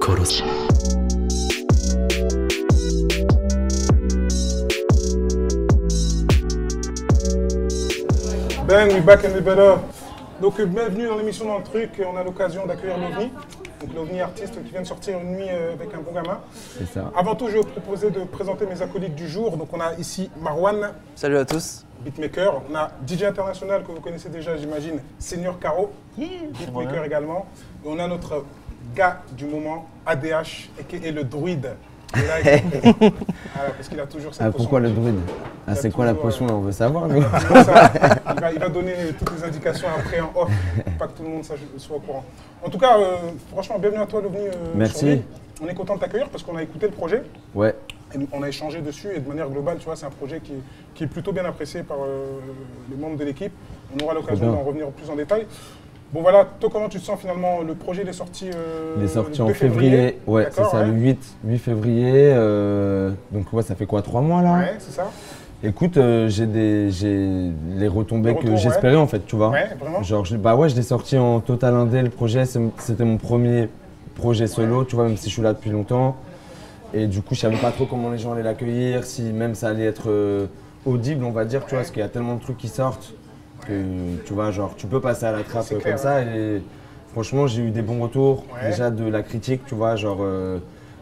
殺し Ben, we back in the better. Donc bienvenue dans l'émission Dans le Truc. On a l'occasion d'accueillir l'OVNI. Donc l'OVNI artiste qui vient de sortir une nuit avec un bon gamin. C'est ça. Avant tout, je vais vous proposer de présenter mes acolytes du jour. Donc on a ici Marwan. Salut à tous. Beatmaker. On a DJ international que vous connaissez déjà, j'imagine, Senior Caro. Beatmaker également. Et on a notre gars du moment, ADH, et le druide. Voilà, parce qu'il a toujours cette potion. Pourquoi le druide? C'est quoi la potion là? On veut savoir. Nous. Il va donner toutes les indications après en off, pour pas que tout le monde soit au courant. En tout cas, franchement, bienvenue à toi l'OVNI. Merci. On est content de t'accueillir parce qu'on a écouté le projet. Ouais. Et on a échangé dessus et de manière globale, tu vois, c'est un projet qui est plutôt bien apprécié par les membres de l'équipe. On aura l'occasion d'en revenir plus en détail. Bon voilà, toi comment tu te sens finalement? Le projet il est sorti en février. Ouais, c'est ça, le 8 février. Donc ouais, ça fait quoi, 3 mois là? Ouais, c'est ça. Écoute, j'ai les retombées que j'espérais en fait, tu vois. Ouais, vraiment. Genre, je l'ai sorti en total indé le projet. C'était mon premier projet solo, tu vois, même si je suis là depuis longtemps. Et du coup, je savais pas trop comment les gens allaient l'accueillir, si même ça allait être audible, on va dire, tu vois, parce qu'il y a tellement de trucs qui sortent. Que, tu vois, genre, tu peux passer à la trappe comme ça et franchement, j'ai eu des bons retours, déjà de la critique, tu vois, genre,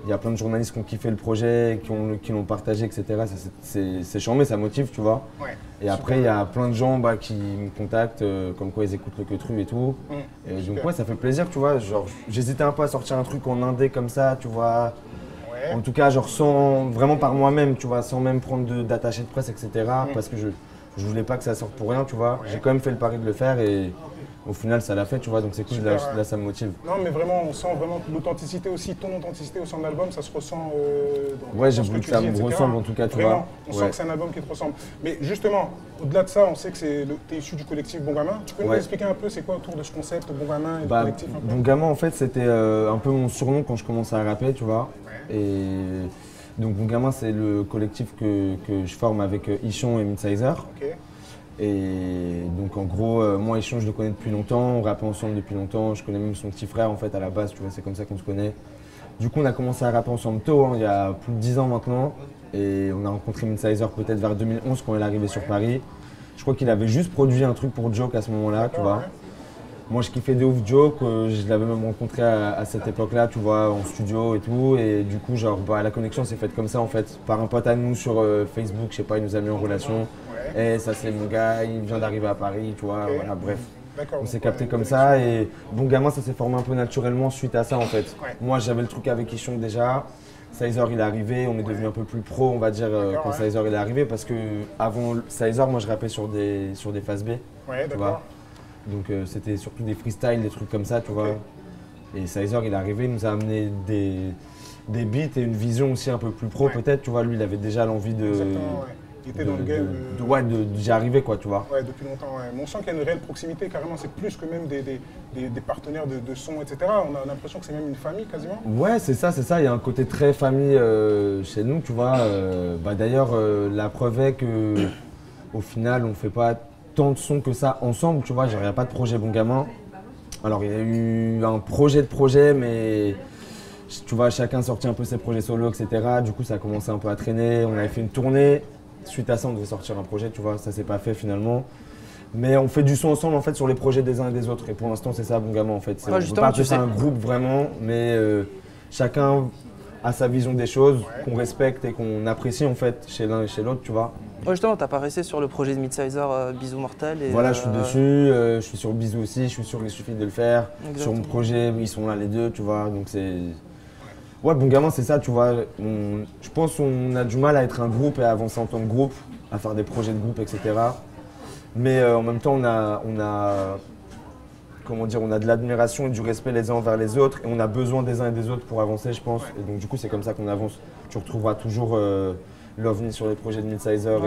il y a plein de journalistes qui ont kiffé le projet, qui l'ont partagé, etc. C'est chiant, mais ça motive, tu vois. Et après, il y a plein de gens qui me contactent, comme quoi ils écoutent le Queutru et tout. Et donc, ouais, ça fait plaisir, tu vois, genre, j'hésitais un peu à sortir un truc en indé comme ça, tu vois. En tout cas, genre, vraiment par moi-même, tu vois, sans même prendre d'attaché de presse, etc. Parce que je voulais pas que ça sorte pour rien, tu vois. J'ai quand même fait le pari de le faire et au final, ça l'a fait, tu vois. Donc c'est cool, là, ça me motive. Non, mais vraiment, on sent vraiment l'authenticité aussi, ton authenticité au sein de l'album, ça se ressent ouais, j'ai voulu que ça me ressemble en tout cas, tu vois. On sent que c'est un album qui te ressemble. Mais justement, au-delà de ça, on sait que tu es issu du collectif Bon Gamin. Tu peux nous expliquer un peu c'est quoi autour de ce concept Bon Gamin et le collectif un peu? Bon Gamin, en fait, c'était un peu mon surnom quand je commençais à rapper, tu vois. Et donc Bon Gamin, c'est le collectif que je forme avec Ichon et Midsizer. Et donc en gros, moi Ichon, je le connais depuis longtemps, on rappait ensemble depuis longtemps, je connais même son petit frère en fait à la base, tu vois, c'est comme ça qu'on se connaît. Du coup, on a commencé à rapper ensemble tôt, il y a plus de 10 ans maintenant. Et on a rencontré Midsizer peut-être vers 2011 quand il est arrivé sur Paris. Je crois qu'il avait juste produit un truc pour Joke à ce moment-là, tu vois. Moi, je kiffais de ouf Joke, je l'avais même rencontré à cette époque-là, tu vois, en studio et tout. Et du coup, genre, la connexion s'est faite comme ça, en fait, par un pote à nous sur Facebook, je sais pas, il nous a mis en relation. Et ça, c'est mon gars, il vient d'arriver à Paris, tu vois, voilà, bref. On s'est capté comme ça et Bon Gamin, ça s'est formé un peu naturellement suite à ça, en fait. Moi, j'avais le truc avec Ichon déjà. Sizer, il est arrivé, on est devenu un peu plus pro, on va dire, quand Sizer il est arrivé. Parce que avant Sizer, moi, je rappais sur des phases B, tu vois. Donc c'était surtout des freestyles, des trucs comme ça, tu vois. Et Sizer, il est arrivé, il nous a amené des beats et une vision aussi un peu plus pro peut-être, tu vois. Lui, il avait déjà l'envie il était dans le game. D'y arriver, quoi, tu vois. Ouais, depuis longtemps, Mais on sent qu'il y a une réelle proximité, carrément. C'est plus que même des partenaires de son, etc. On a l'impression que c'est même une famille, quasiment. Ouais, c'est ça. Il y a un côté très famille chez nous, tu vois. D'ailleurs, la preuve est qu'au final, on ne fait pas tant de sons que ça ensemble, tu vois. Genre, il n'y a pas de projet Bon Gamin. Alors, il y a eu un projet, mais tu vois, chacun sortit un peu ses projets solo, etc. Du coup, ça a commencé un peu à traîner. On avait fait une tournée. Suite à ça, on devait sortir un projet, tu vois. Ça s'est pas fait finalement. Mais on fait du son ensemble, en fait, sur les projets des uns et des autres. Et pour l'instant, c'est ça, Bon Gamin, en fait. On ne peut pas appeler ça un groupe vraiment, mais chacun a sa vision des choses, qu'on respecte et qu'on apprécie, en fait, chez l'un et chez l'autre, tu vois. Ouais, justement, t'as pas resté sur le projet de Midsizer Bisous Mortel et voilà, je suis dessus, je suis sur Bisous aussi, je suis sûr qu'il suffit de le faire. Exactement. Sur mon projet, ils sont là les deux, tu vois, donc c'est… Ouais, Bon Gamin, c'est ça, tu vois. Je pense qu'on a du mal à être un groupe et à avancer en tant que groupe, à faire des projets de groupe, etc. Mais en même temps, on a comment dire, on a de l'admiration et du respect les uns envers les autres et on a besoin des uns et des autres pour avancer, je pense. Et donc du coup, c'est comme ça qu'on avance. Tu retrouveras toujours l'OVNI sur les projets de Midsizer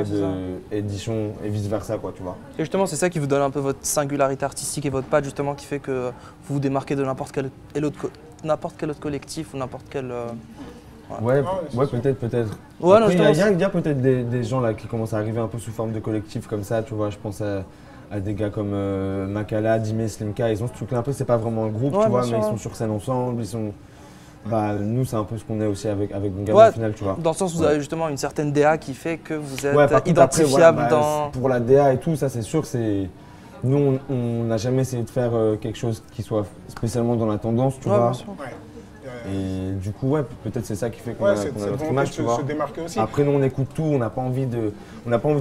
et d'Ichon et vice versa, quoi, tu vois. Et justement, c'est ça qui vous donne un peu votre singularité artistique et votre patte, justement, qui fait que vous vous démarquez de n'importe quel autre collectif ou n'importe quel… Ouais, peut-être. Ouais, après, non, il y a peut-être des gens là qui commencent à arriver un peu sous forme de collectif comme ça, tu vois. Je pense à des gars comme Makala, Dime, Slimka, ils ont ce truc-là un peu, c'est pas vraiment un groupe, tu vois, mais ils sont sur scène ensemble, Bah, nous, c'est un peu ce qu'on est aussi avec Bongama au final, tu vois. Dans le sens où vous avez justement une certaine DA qui fait que vous êtes Par contre, identifiable après, voilà, dans… pour la DA et tout, ça c'est sûr, nous, on n'a jamais essayé de faire quelque chose qui soit spécialement dans la tendance, tu vois. Bien sûr. Et du coup, peut-être c'est ça qui fait qu'on Ouais, a c'est notre image, tu vois. se démarquer aussi. Après, nous, on écoute tout, on n'a pas envie de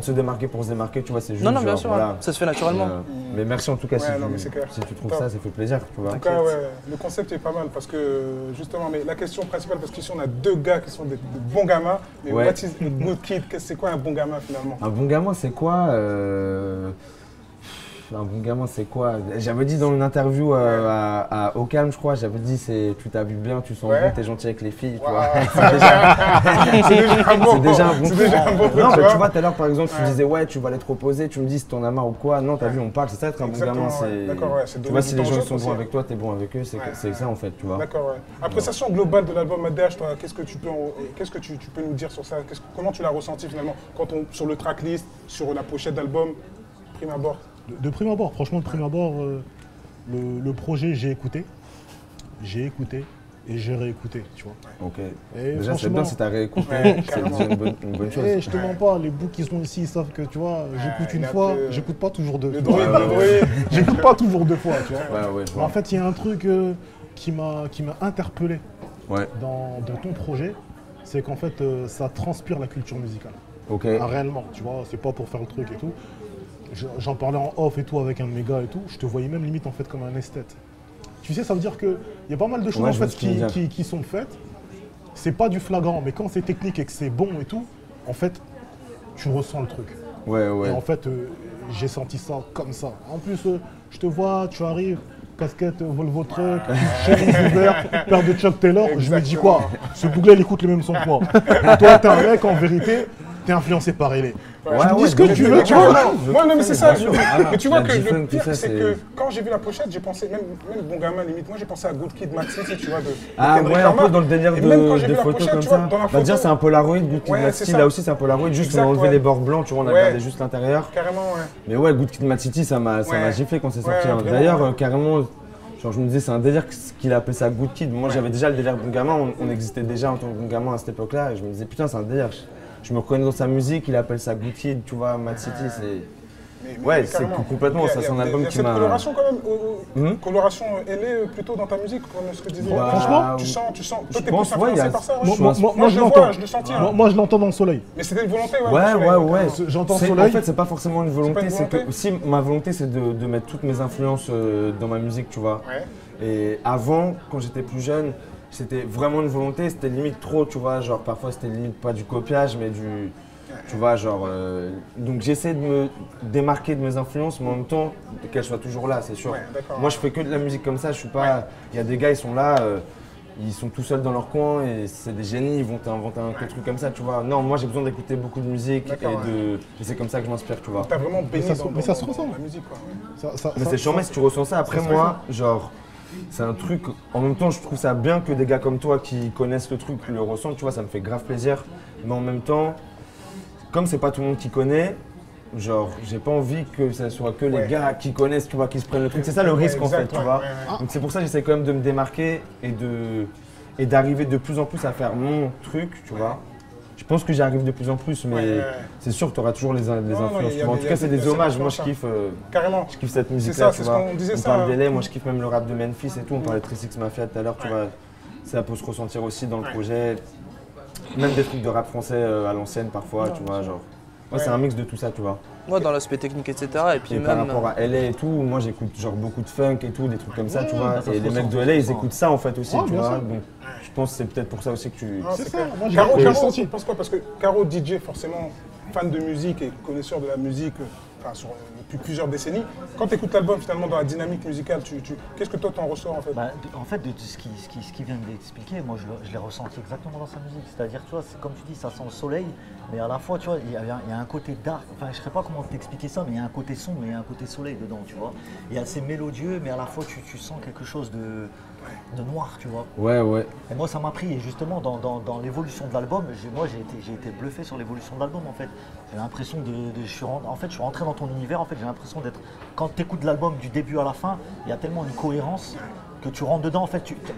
se démarquer pour se démarquer, tu vois, c'est juste Non, bien genre, sûr, voilà. ça se fait naturellement. Mais merci en tout cas si si tu trouves ça fait plaisir, tu vois. En tout cas, le concept est pas mal parce que justement, mais la question principale, parce qu'ici on a deux gars qui sont des bons gamins, mais what is a good kid? C'est quoi un bon gamin finalement? Un bon gamin, c'est quoi Un bon gamin, c'est quoi? J'avais dit dans une interview à Ocam, je crois, j'avais dit tu t'habilles bien, tu sens bon, t'es gentil avec les filles, tu vois. C'est déjà un bon truc. Non, mais tu vois, tout à l'heure, par exemple, tu disais, ouais, tu vas aller te reposer, tu me dis si t'en as marre ou quoi. Non, t'as vu, on parle, c'est ça être un bon gamin. Tu vois, si les gens sont bons avec toi, t'es bon avec eux, c'est ça en fait, tu vois. D'accord, ouais. Appréciation globale de l'album ADH, toi, qu'est-ce que tu peux nous dire sur ça? Comment tu l'as ressenti finalement sur le tracklist, sur la pochette d'album, prime abord? De prime abord, franchement, de prime abord, le projet, j'ai écouté et j'ai réécouté, tu vois. Ok. Et déjà, c'est bien si t'as réécouté, c'est une bonne chose. Et je te mens pas, les bouts qui sont ici, ils savent que, tu vois, j'écoute une fois, j'écoute pas toujours deux fois. J'écoute pas toujours deux fois, tu vois. Mais en fait, il y a un truc qui m'a interpellé dans ton projet, c'est qu'en fait, ça transpire la culture musicale. Ok. Réellement, tu vois, c'est pas pour faire le truc et tout. J'en parlais en off et tout avec un de mes gars et tout, je te voyais même limite en fait comme un esthète. Tu sais, ça veut dire qu'il y a pas mal de choses en fait qui sont faites. C'est pas du flagrant, mais quand c'est technique et que c'est bon et tout, en fait, tu ressens le truc. Et en fait, j'ai senti ça comme ça. En plus, je te vois, tu arrives, casquette Volvo Truck, chemise ouverte, paire de Chuck Taylor. Je me dis quoi? Ce boulet, il écoute le même son que moi. Toi, t'es un mec, en vérité, t'es influencé par Elé. Tu me dis ce que tu veux, tu vois. Moi, non, mais c'est ça. Mais tu vois que le pire, c'est que quand j'ai vu la pochette, j'ai pensé, même bon gamin, limite, moi j'ai pensé à Good Kid, Mad City, tu vois. Ah ouais, un peu dans le délire des photos comme ça. Bah déjà, c'est un Polaroid, Good Kid, Mad City, là aussi c'est un Polaroid, juste on a enlevé les bords blancs, tu vois, on a gardé juste l'intérieur. Carrément, ouais. Mais ouais, Good Kid, Mad City, ça m'a giflé quand c'est sorti. D'ailleurs, carrément, genre je me disais, c'est un délire qu'il appelait ça Good Kid. Moi j'avais déjà le délire bon gamin, on existait déjà en tant que bon gamin à cette époque-là, et je me disais, putain, c'est un délire. Je me reconnais dans sa musique, il appelle ça Good Kid, tu vois, Mad City, c'est… Ouais, c'est complètement, ça c'est un album qui m'a… Il y a cette coloration quand même, coloration, elle est plutôt dans ta musique, comme ce que tu disais. Franchement, tu sens, toi t'es plus pense, influencé par ça. Moi je l'entends, je le sentis. Moi je l'entends dans le soleil. Mais c'était une volonté, ouais. J'entends Soleil. En fait, c'est pas forcément une volonté, c'est que aussi ma volonté c'est de mettre toutes mes influences dans ma musique, tu vois. Et avant, quand j'étais plus jeune, c'était vraiment une volonté, c'était limite trop, tu vois, genre parfois c'était limite pas du copiage, mais du… Tu vois, genre… donc j'essaie de me démarquer de mes influences, mais en même temps, qu'elles soient toujours là, c'est sûr. Moi, je fais que de la musique comme ça, je suis pas… Il y a des gars, ils sont là, ils sont tout seuls dans leur coin et c'est des génies, ils vont t'inventer un truc comme ça, tu vois. Non, moi, j'ai besoin d'écouter beaucoup de musique et c'est comme ça que je m'inspire, tu vois. T'as vraiment baigné mais ça se ressent. La musique, quoi. Mais c'est charmant si tu ressens ça. Après, moi, genre… C'est un truc, en même temps je trouve ça bien que des gars comme toi qui connaissent le truc le ressentent, tu vois, ça me fait grave plaisir. Mais en même temps, comme c'est pas tout le monde qui connaît, genre j'ai pas envie que ce soit que les gars qui connaissent, tu vois, qui se prennent le truc. C'est ça le risque en fait, tu vois. Donc c'est pour ça que j'essaie quand même de me démarquer et d'arriver de plus en plus à faire mon truc, tu vois. Je pense que j'y arrive de plus en plus, mais c'est sûr que tu auras toujours les influences. En tout cas, c'est des hommages. Moi, je kiffe, je kiffe cette musique-là. C'est ça, c'est ce qu'on disait. On parle d'LA, moi je kiffe même le rap de Memphis et tout. On parlait de 3-6 Mafia tout à l'heure, tu vois. Ça peut se ressentir aussi dans le projet. Même des trucs de rap français à l'ancienne parfois, tu vois. Genre. Ouais, c'est un mix de tout ça, tu vois. Ouais, dans l'aspect technique, etc. Et puis et même… par rapport à LA et tout, moi j'écoute genre beaucoup de funk et tout, des trucs comme ça, tu vois. Et les mecs de LA, ils écoutent ça en fait aussi, tu vois. Donc je pense que c'est peut-être pour ça aussi que tu… C'est ça, moi j'ai senti. Tu penses quoi? Parce que Caro, DJ, forcément, fan de musique et connaisseur de la musique, depuis plusieurs décennies. Quand tu écoutes l'album, finalement, dans la dynamique musicale, qu'est-ce que toi t'en ressors en fait? En fait, de ce qu'il vient d'expliquer, moi je l'ai ressenti exactement dans sa musique. C'est-à-dire, tu vois, comme tu dis, ça sent le soleil, mais à la fois, tu vois, il y a un côté dark. Enfin, je ne sais pas comment t'expliquer ça, mais il y a un côté sombre, mais il y a un côté soleil dedans, tu vois. Il y a assez mélodieux, mais à la fois, tu sens quelque chose de noir, tu vois. Ouais. Et moi, ça m'a pris, et justement, dans l'évolution de l'album, j'ai été bluffé sur l'évolution de l'album, en fait. J'ai l'impression je suis rentré dans ton univers, en fait, j'ai l'impression d'être. Quand tu écoutes l'album du début à la fin, il y a tellement une cohérence que tu rentres dedans. En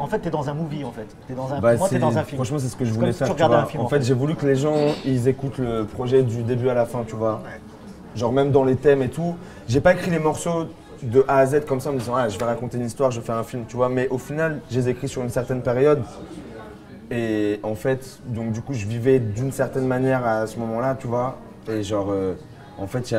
fait, t'es dans un movie en fait. T'es dans un, moi, t'es dans un film. Franchement, c'est ce que je voulais faire. Tu un film, en fait, j'ai voulu que les gens ils écoutent le projet du début à la fin, tu vois. Genre même dans les thèmes et tout. J'ai pas écrit les morceaux de A à Z comme ça en me disant je vais raconter une histoire, je vais faire un film, tu vois. Mais au final, je les ai écrits sur une certaine période. Et en fait, donc du coup, je vivais d'une certaine manière à ce moment-là, tu vois. Et genre, en fait,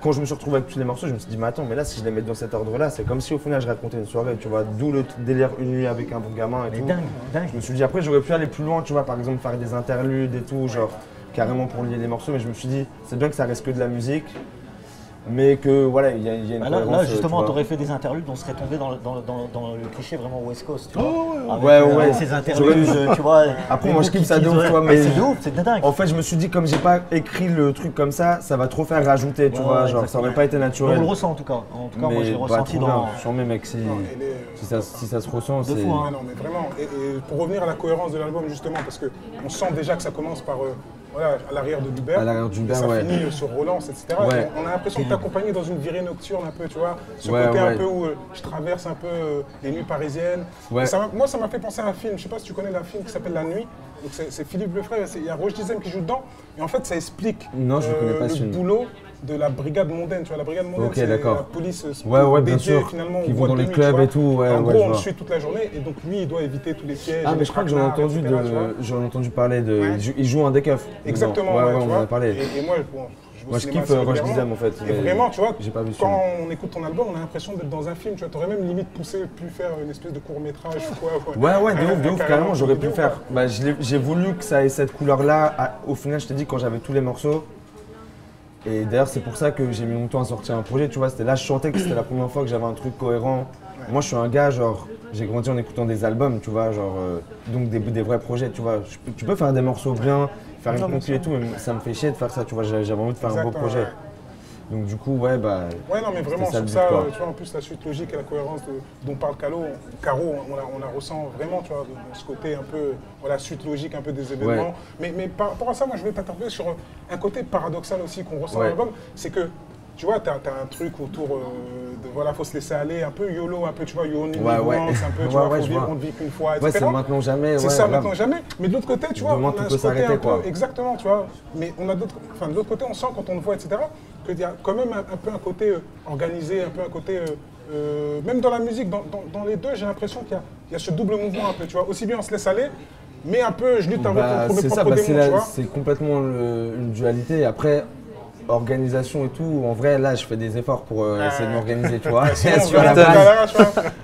quand je me suis retrouvé avec tous les morceaux, je me suis dit, mais attends, mais là, si je les mets dans cet ordre-là, c'est comme si au final, je racontais une soirée, tu vois. D'où le délire Une nuit avec un bon gamin et tout. Dingue. Je me suis dit, après, j'aurais pu aller plus loin, tu vois, par exemple, faire des interludes et tout, genre, carrément pour lier les morceaux. Mais je me suis dit, c'est bien que ça reste que de la musique. Mais que voilà, il y a une cohérence. Là, justement, tu aurais fait des interludes, on serait tombé dans le cliché vraiment West Coast, tu vois. Ouais. Ces interludes, tu vois. Après, moi, je kiffe ça de ouf, tu vois. Mais c'est de ouf, c'est dingue. En fait, je me suis dit, comme j'ai pas écrit le truc comme ça va trop faire rajouter, tu vois. Genre, ça aurait pas été naturel. On le ressent en tout cas. En tout cas, moi, j'ai ressenti dans. Sur mes mecs, si ça se ressent, c'est. Non, mais vraiment. Et pour revenir à la cohérence de l'album, justement, parce qu'on sent déjà que ça commence par. Voilà, à l'arrière de l'Uber, ça finit sur Relance, etc. Ouais. On a l'impression de t'accompagner dans une virée nocturne un peu, tu vois. Ce côté un peu où je traverse un peu les nuits parisiennes. Moi, ça m'a fait penser à un film, je sais pas si tu connais un film qui s'appelle La Nuit. C'est Philippe Lefray, il y a Roche Dizem qui joue dedans. Et en fait, ça explique le boulot de la brigade mondaine. Tu vois, la brigade mondaine, c'est la police bien sûr, finalement. Qui vont dans les clubs et tout. En gros, on le suit toute la journée et donc lui, il doit éviter tous les pièges. Ah, mais je crois que j'en ai entendu parler de. Il joue un des keufs. Exactement, on en a parlé. Et moi, je kiffe Roche Dizem en fait. Et vraiment, tu vois, pas vu quand on écoute ton album, on a l'impression d'être dans un film. Tu vois, t'aurais même limite pu faire une espèce de court-métrage ou quoi. Ouais, de ouf, carrément, j'aurais pu le faire. Bah, j'ai voulu que ça ait cette couleur-là. Au final, je t'ai dit, quand j'avais tous les morceaux. Et d'ailleurs, c'est pour ça que j'ai mis longtemps à sortir un projet. Tu vois, c'était là, je chantais que c'était la première fois que j'avais un truc cohérent. Moi, je suis un gars, genre, j'ai grandi en écoutant des albums, tu vois, genre, donc des vrais projets, tu vois. Tu peux faire des morceaux bien, faire une compil et tout, mais ça me fait chier de faire ça, tu vois. J'avais envie de faire un beau projet. Ouais. Donc du coup, Ouais, non, mais vraiment, sur ça, tu vois, en plus, la suite logique et la cohérence dont parle Caro, on la ressent vraiment, tu vois, dans ce côté un peu, voilà, suite logique un peu des événements. Ouais. Mais par rapport à ça, moi, je vais t'interpeller sur un côté paradoxal aussi qu'on ressent dans l'album, c'est que, tu vois, t'as un truc autour de, voilà, faut se laisser aller, un peu YOLO, un peu, tu vois, you only live once, un peu, tu vois, on ne vit qu'une fois, etc. Ouais, c'est maintenant jamais. C'est ça, maintenant jamais. Mais de l'autre côté, tu vois, on a ce côté un peu, exactement, tu vois, mais on a de l'autre côté, on sent quand on le voit, etc., qu'il y a quand même un peu un côté organisé, un peu un côté, même dans la musique, dans les deux, j'ai l'impression qu'il y a ce double mouvement un peu, tu vois, aussi bien on se laisse aller, mais un peu, je lutte avec mes propres démons, tu vois. C'est complètement une dualité. Après, organisation et tout, en vrai, là, je fais des efforts pour essayer de m'organiser, tu vois.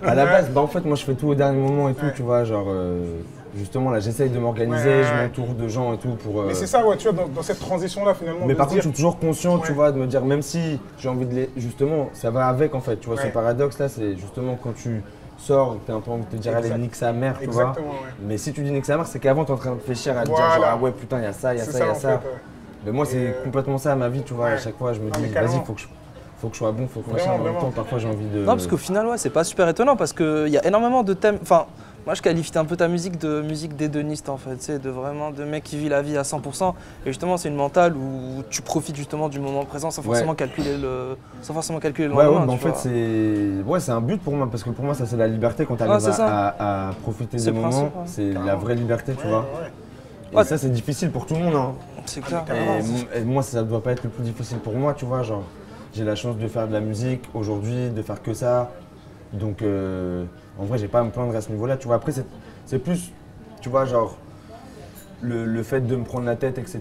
À la base, en fait, moi, je fais tout au dernier moment et tout, tu vois, genre, justement, là, j'essaye de m'organiser, je m'entoure de gens et tout pour… Mais c'est ça, ouais, tu vois, dans cette transition-là, finalement. Mais par contre, je suis toujours conscient, tu vois, de me dire, même si j'ai envie de les… Justement, ça va avec, en fait, tu vois, ce paradoxe-là, c'est justement quand tu sors, tu as un peu envie de te dire, allez, nique sa mère, tu vois. Mais si tu dis nique sa mère, c'est qu'avant, tu es en train de réfléchir à te dire, genre, ah ouais, putain, il y a ça, il y a ça, il y a ça. Mais moi, c'est complètement ça ma vie, tu vois. À chaque fois, je me dis, vas-y, faut que je sois bon, faut que machin. En même temps, parfois, j'ai envie de… Non, parce qu'au final, ouais, c'est pas super étonnant parce qu'il y a énormément de thèmes. Enfin, moi, je qualifie un peu ta musique de musique d'hédoniste, en fait. Tu sais, de vraiment de mec qui vit la vie à 100%. Et justement, c'est une mentale où tu profites justement du moment présent sans forcément calculer le lendemain. En fait, c'est un but pour moi parce que pour moi, ça, c'est la liberté quand tu arrives à profiter des moments. C'est la vraie liberté, tu vois. Et ça, c'est difficile pour tout le monde. Hein. C'est clair. Et moi, ça ne doit pas être le plus difficile pour moi, tu vois. Genre, j'ai la chance de faire de la musique aujourd'hui, de faire que ça. Donc, en vrai, j'ai pas à me plaindre à ce niveau-là. Tu vois, après, c'est plus, tu vois, genre, le fait de me prendre la tête, etc.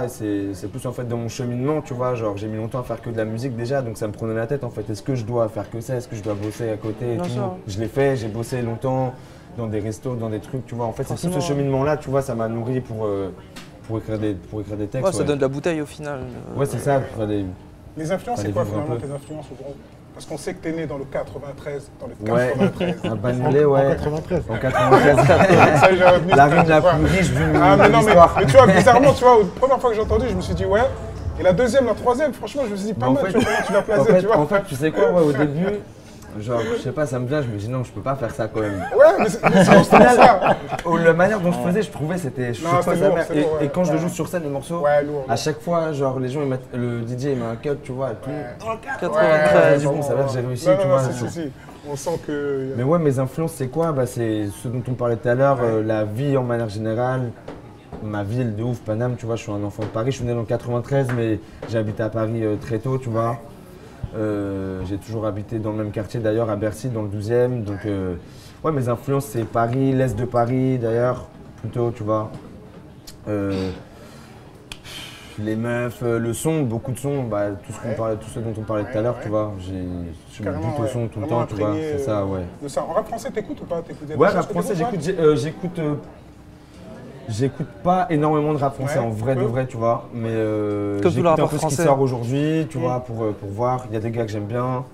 C'est plus en fait dans mon cheminement, tu vois. Genre, j'ai mis longtemps à faire que de la musique déjà, donc ça me prenait la tête en fait. Est-ce que je dois faire que ça? Est-ce que je dois bosser à côté et tout? Je l'ai fait, j'ai bossé longtemps. Dans des restos, dans des trucs, tu vois. En fait, c'est tout ce cheminement-là, tu vois, ça m'a nourri pour écrire des textes. Ouais, ça donne de la bouteille au final. Ouais, c'est ça. Les influences, c'est quoi finalement tes influences au gros? Parce qu'on sait que t'es né dans le 93. Dans le 93. Un Bagnolet, ouais. En 93. En 93. La rime la plus riche de l'histoire. Mais tu vois, bizarrement, tu vois, la première fois que j'ai entendu, je me suis dit, ouais. Et la deuxième, la troisième, franchement, je me suis dit, pas mal, tu vois, comment tu l'as placé, tu vois. En fait, tu sais quoi, au début, Genre, je sais pas, ça me vient, je me dis non, je peux pas faire ça quand même. Ouais, mais c'est justement ça. La manière dont je faisais, je trouvais c'était. Je Non, sais pas, c'est ça lourd, m'a- c'est et, lourd, ouais. et quand je le joue sur scène, le morceau, Ouais, lourd. à chaque fois, genre les gens, le DJ il met un cut, tu vois, et tout. 93. Du coup, ça veut dire que j'ai réussi, Non, tu non, vois. non, si. On sent que. Mais ouais, mes influences, c'est quoi? Bah, c'est ce dont on parlait tout à l'heure, la vie en manière générale, ma ville de ouf, Paname, tu vois, je suis un enfant de Paris, je suis né dans le 93, mais j'ai habité à Paris très tôt, tu vois. J'ai toujours habité dans le même quartier d'ailleurs, à Bercy, dans le 12e. Donc, ouais, mes influences, c'est Paris, l'Est de Paris d'ailleurs, plutôt, tu vois. Les meufs, le son, beaucoup de sons, bah, tout ce dont on parlait tout à l'heure, tu vois. Je me Carrément, bute au son tout le vraiment temps, tu vois. imprégné, C'est ça, ouais. De ça. En rap français, t'écoutes ou pas? Ouais, rap français, j'écoute pas énormément de rap français Ouais, en vrai de peu. vrai, tu vois. Mais Comme tout le j'écoute un rapport peu ce qui français. sort aujourd'hui, tu vois, pour voir. Il y a des gars que j'aime bien.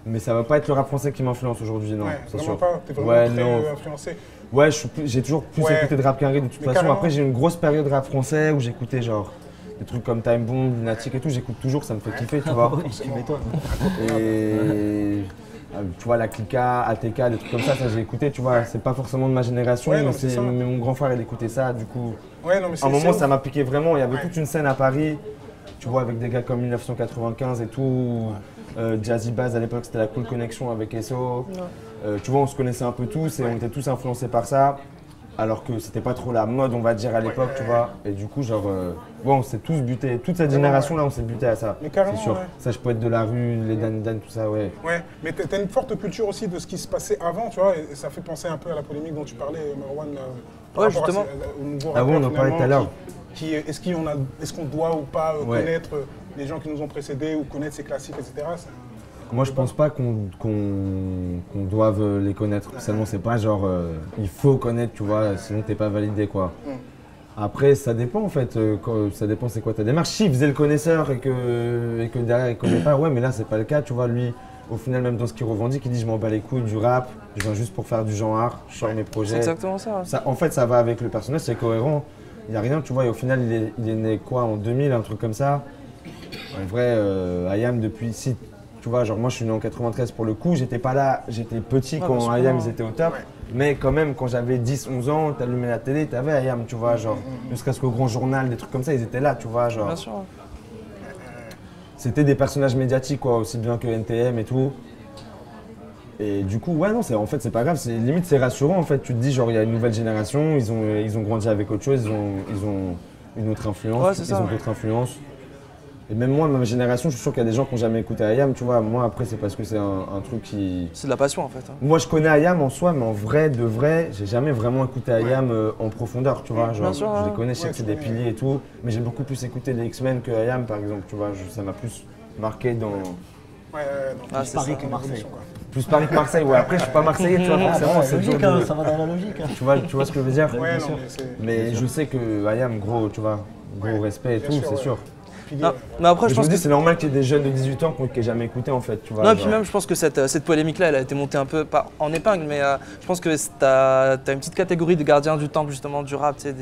Mais ça va pas être le rap français qui m'influence aujourd'hui, non, Ouais, c'est vraiment sûr. pas. T'es vraiment Ouais, très non. influencé. Ouais, j'ai toujours plus Ouais. écouté de rap qu'un de toute Mais façon. carrément. Après, j'ai eu une grosse période rap français où j'écoutais genre des trucs comme Time Bomb, Lunatic et tout. J'écoute toujours, ça me fait kiffer, tu vois. Oui, tu m'étonnes. Et tu vois, la Clica, ATK, des trucs comme ça j'ai écouté, tu vois. C'est pas forcément de ma génération, Ouais, non, mais, mais c'est ça. mais mon grand frère, il écoutait ça, du coup. Ouais, non, mais c'est. À un moment, c'est ça ouf. m'a piqué vraiment. Il y avait Ouais. toute une scène à Paris, tu vois, avec des gars comme 1995 et tout. Jazzy Bass, à l'époque, c'était la Cool Connection avec Esso. Tu vois, on se connaissait un peu tous et on était tous influencés par ça. Alors que c'était pas trop la mode, on va dire, à l'époque, tu vois. Et du coup, genre, ouais, on s'est tous butés. Toute cette génération-là, on s'est buté à ça. Mais carrément, c'est sûr. ouais. Ça, je peux être de la rue, les Dan Dan, tout ça, ouais. Ouais, mais t'as une forte culture aussi de ce qui se passait avant, tu vois, et ça fait penser un peu à la polémique dont tu parlais, Marwan, par Ouais, rapport justement. au nouveau Ah ouais, rappeur, on en parlait tout à l'heure. Est-ce qu'on doit ou pas Ouais. connaître les gens qui nous ont précédés ou connaître ces classiques, etc. Moi, je pense pas qu'on doive les connaître. Seulement, c'est pas genre, il faut connaître, tu vois, sinon t'es pas validé, quoi. Après, ça dépend en fait, ça dépend c'est quoi ta démarche. Si il faisait le connaisseur et que derrière il connaît pas, ouais, mais là c'est pas le cas, tu vois. Lui, au final, même dans ce qu'il revendique, il dit je m'en bats les couilles du rap, je viens juste pour faire du genre art, je sors mes C'est projets. exactement ça. En fait, ça va avec le personnage, c'est cohérent. Il n'y a rien, tu vois, et au final, il est né quoi, en 2000, un truc comme ça. En vrai, IAM depuis, si, tu vois, genre moi je suis né en 93 pour le coup, j'étais pas là, j'étais petit Ouais, quand bien sûr. IAM ils étaient au top. Mais quand même, quand j'avais 10-11 ans, t'allumais la télé, t'avais IAM, tu vois, genre, ne serait-ce qu'au Grand Journal, des trucs comme ça, ils étaient là, tu vois, genre. Bien sûr. C'était des personnages médiatiques, quoi, aussi bien que NTM et tout. Et du coup, ouais, non, en fait, c'est pas grave, limite, c'est rassurant, en fait. Tu te dis, genre, il y a une nouvelle génération, ils ont grandi avec autre chose, ils ont une autre influence, Ouais, c'est ça, ils ont ouais. d'autres influences. Et même moi, ma génération, je suis sûr qu'il y a des gens qui n'ont jamais écouté IAM, tu vois. Moi, après, c'est parce que c'est un truc qui. C'est de la passion en fait. Hein. Moi, je connais IAM en soi, mais en vrai, de vrai, j'ai jamais vraiment écouté IAM en profondeur, tu vois. Genre, Bien sûr, je ouais. les connais, je sais que c'est des piliers et tout, mais j'ai beaucoup plus écouté les X-Men que IAM, par exemple, tu vois. Ça m'a plus marqué dans. Ouais, non, Ah, plus c'est Paris ça, que Marseille. quoi. Plus Paris que Marseille, ouais. Après, je suis pas Marseillais, tu vois, forcément, c'est dur logique, hein, de. ça va dans la logique. Hein. Tu vois ce que je veux dire? Ouais, bien non, sûr. mais c'est. Mais je sais que IAM, gros, tu vois, gros respect et bien tout, sûr, c'est ouais. sûr. Pilier, Non, mais après, Mais je je me pense dis, que c'est normal qu'il y ait des jeunes de 18 ans qui n'aient jamais écouté, en fait, tu vois. non, et puis genre. même, je pense que cette polémique-là, elle a été montée un peu, pas en épingle, mais je pense que t'as une petite catégorie de gardiens du temple, justement, du rap, tu sais,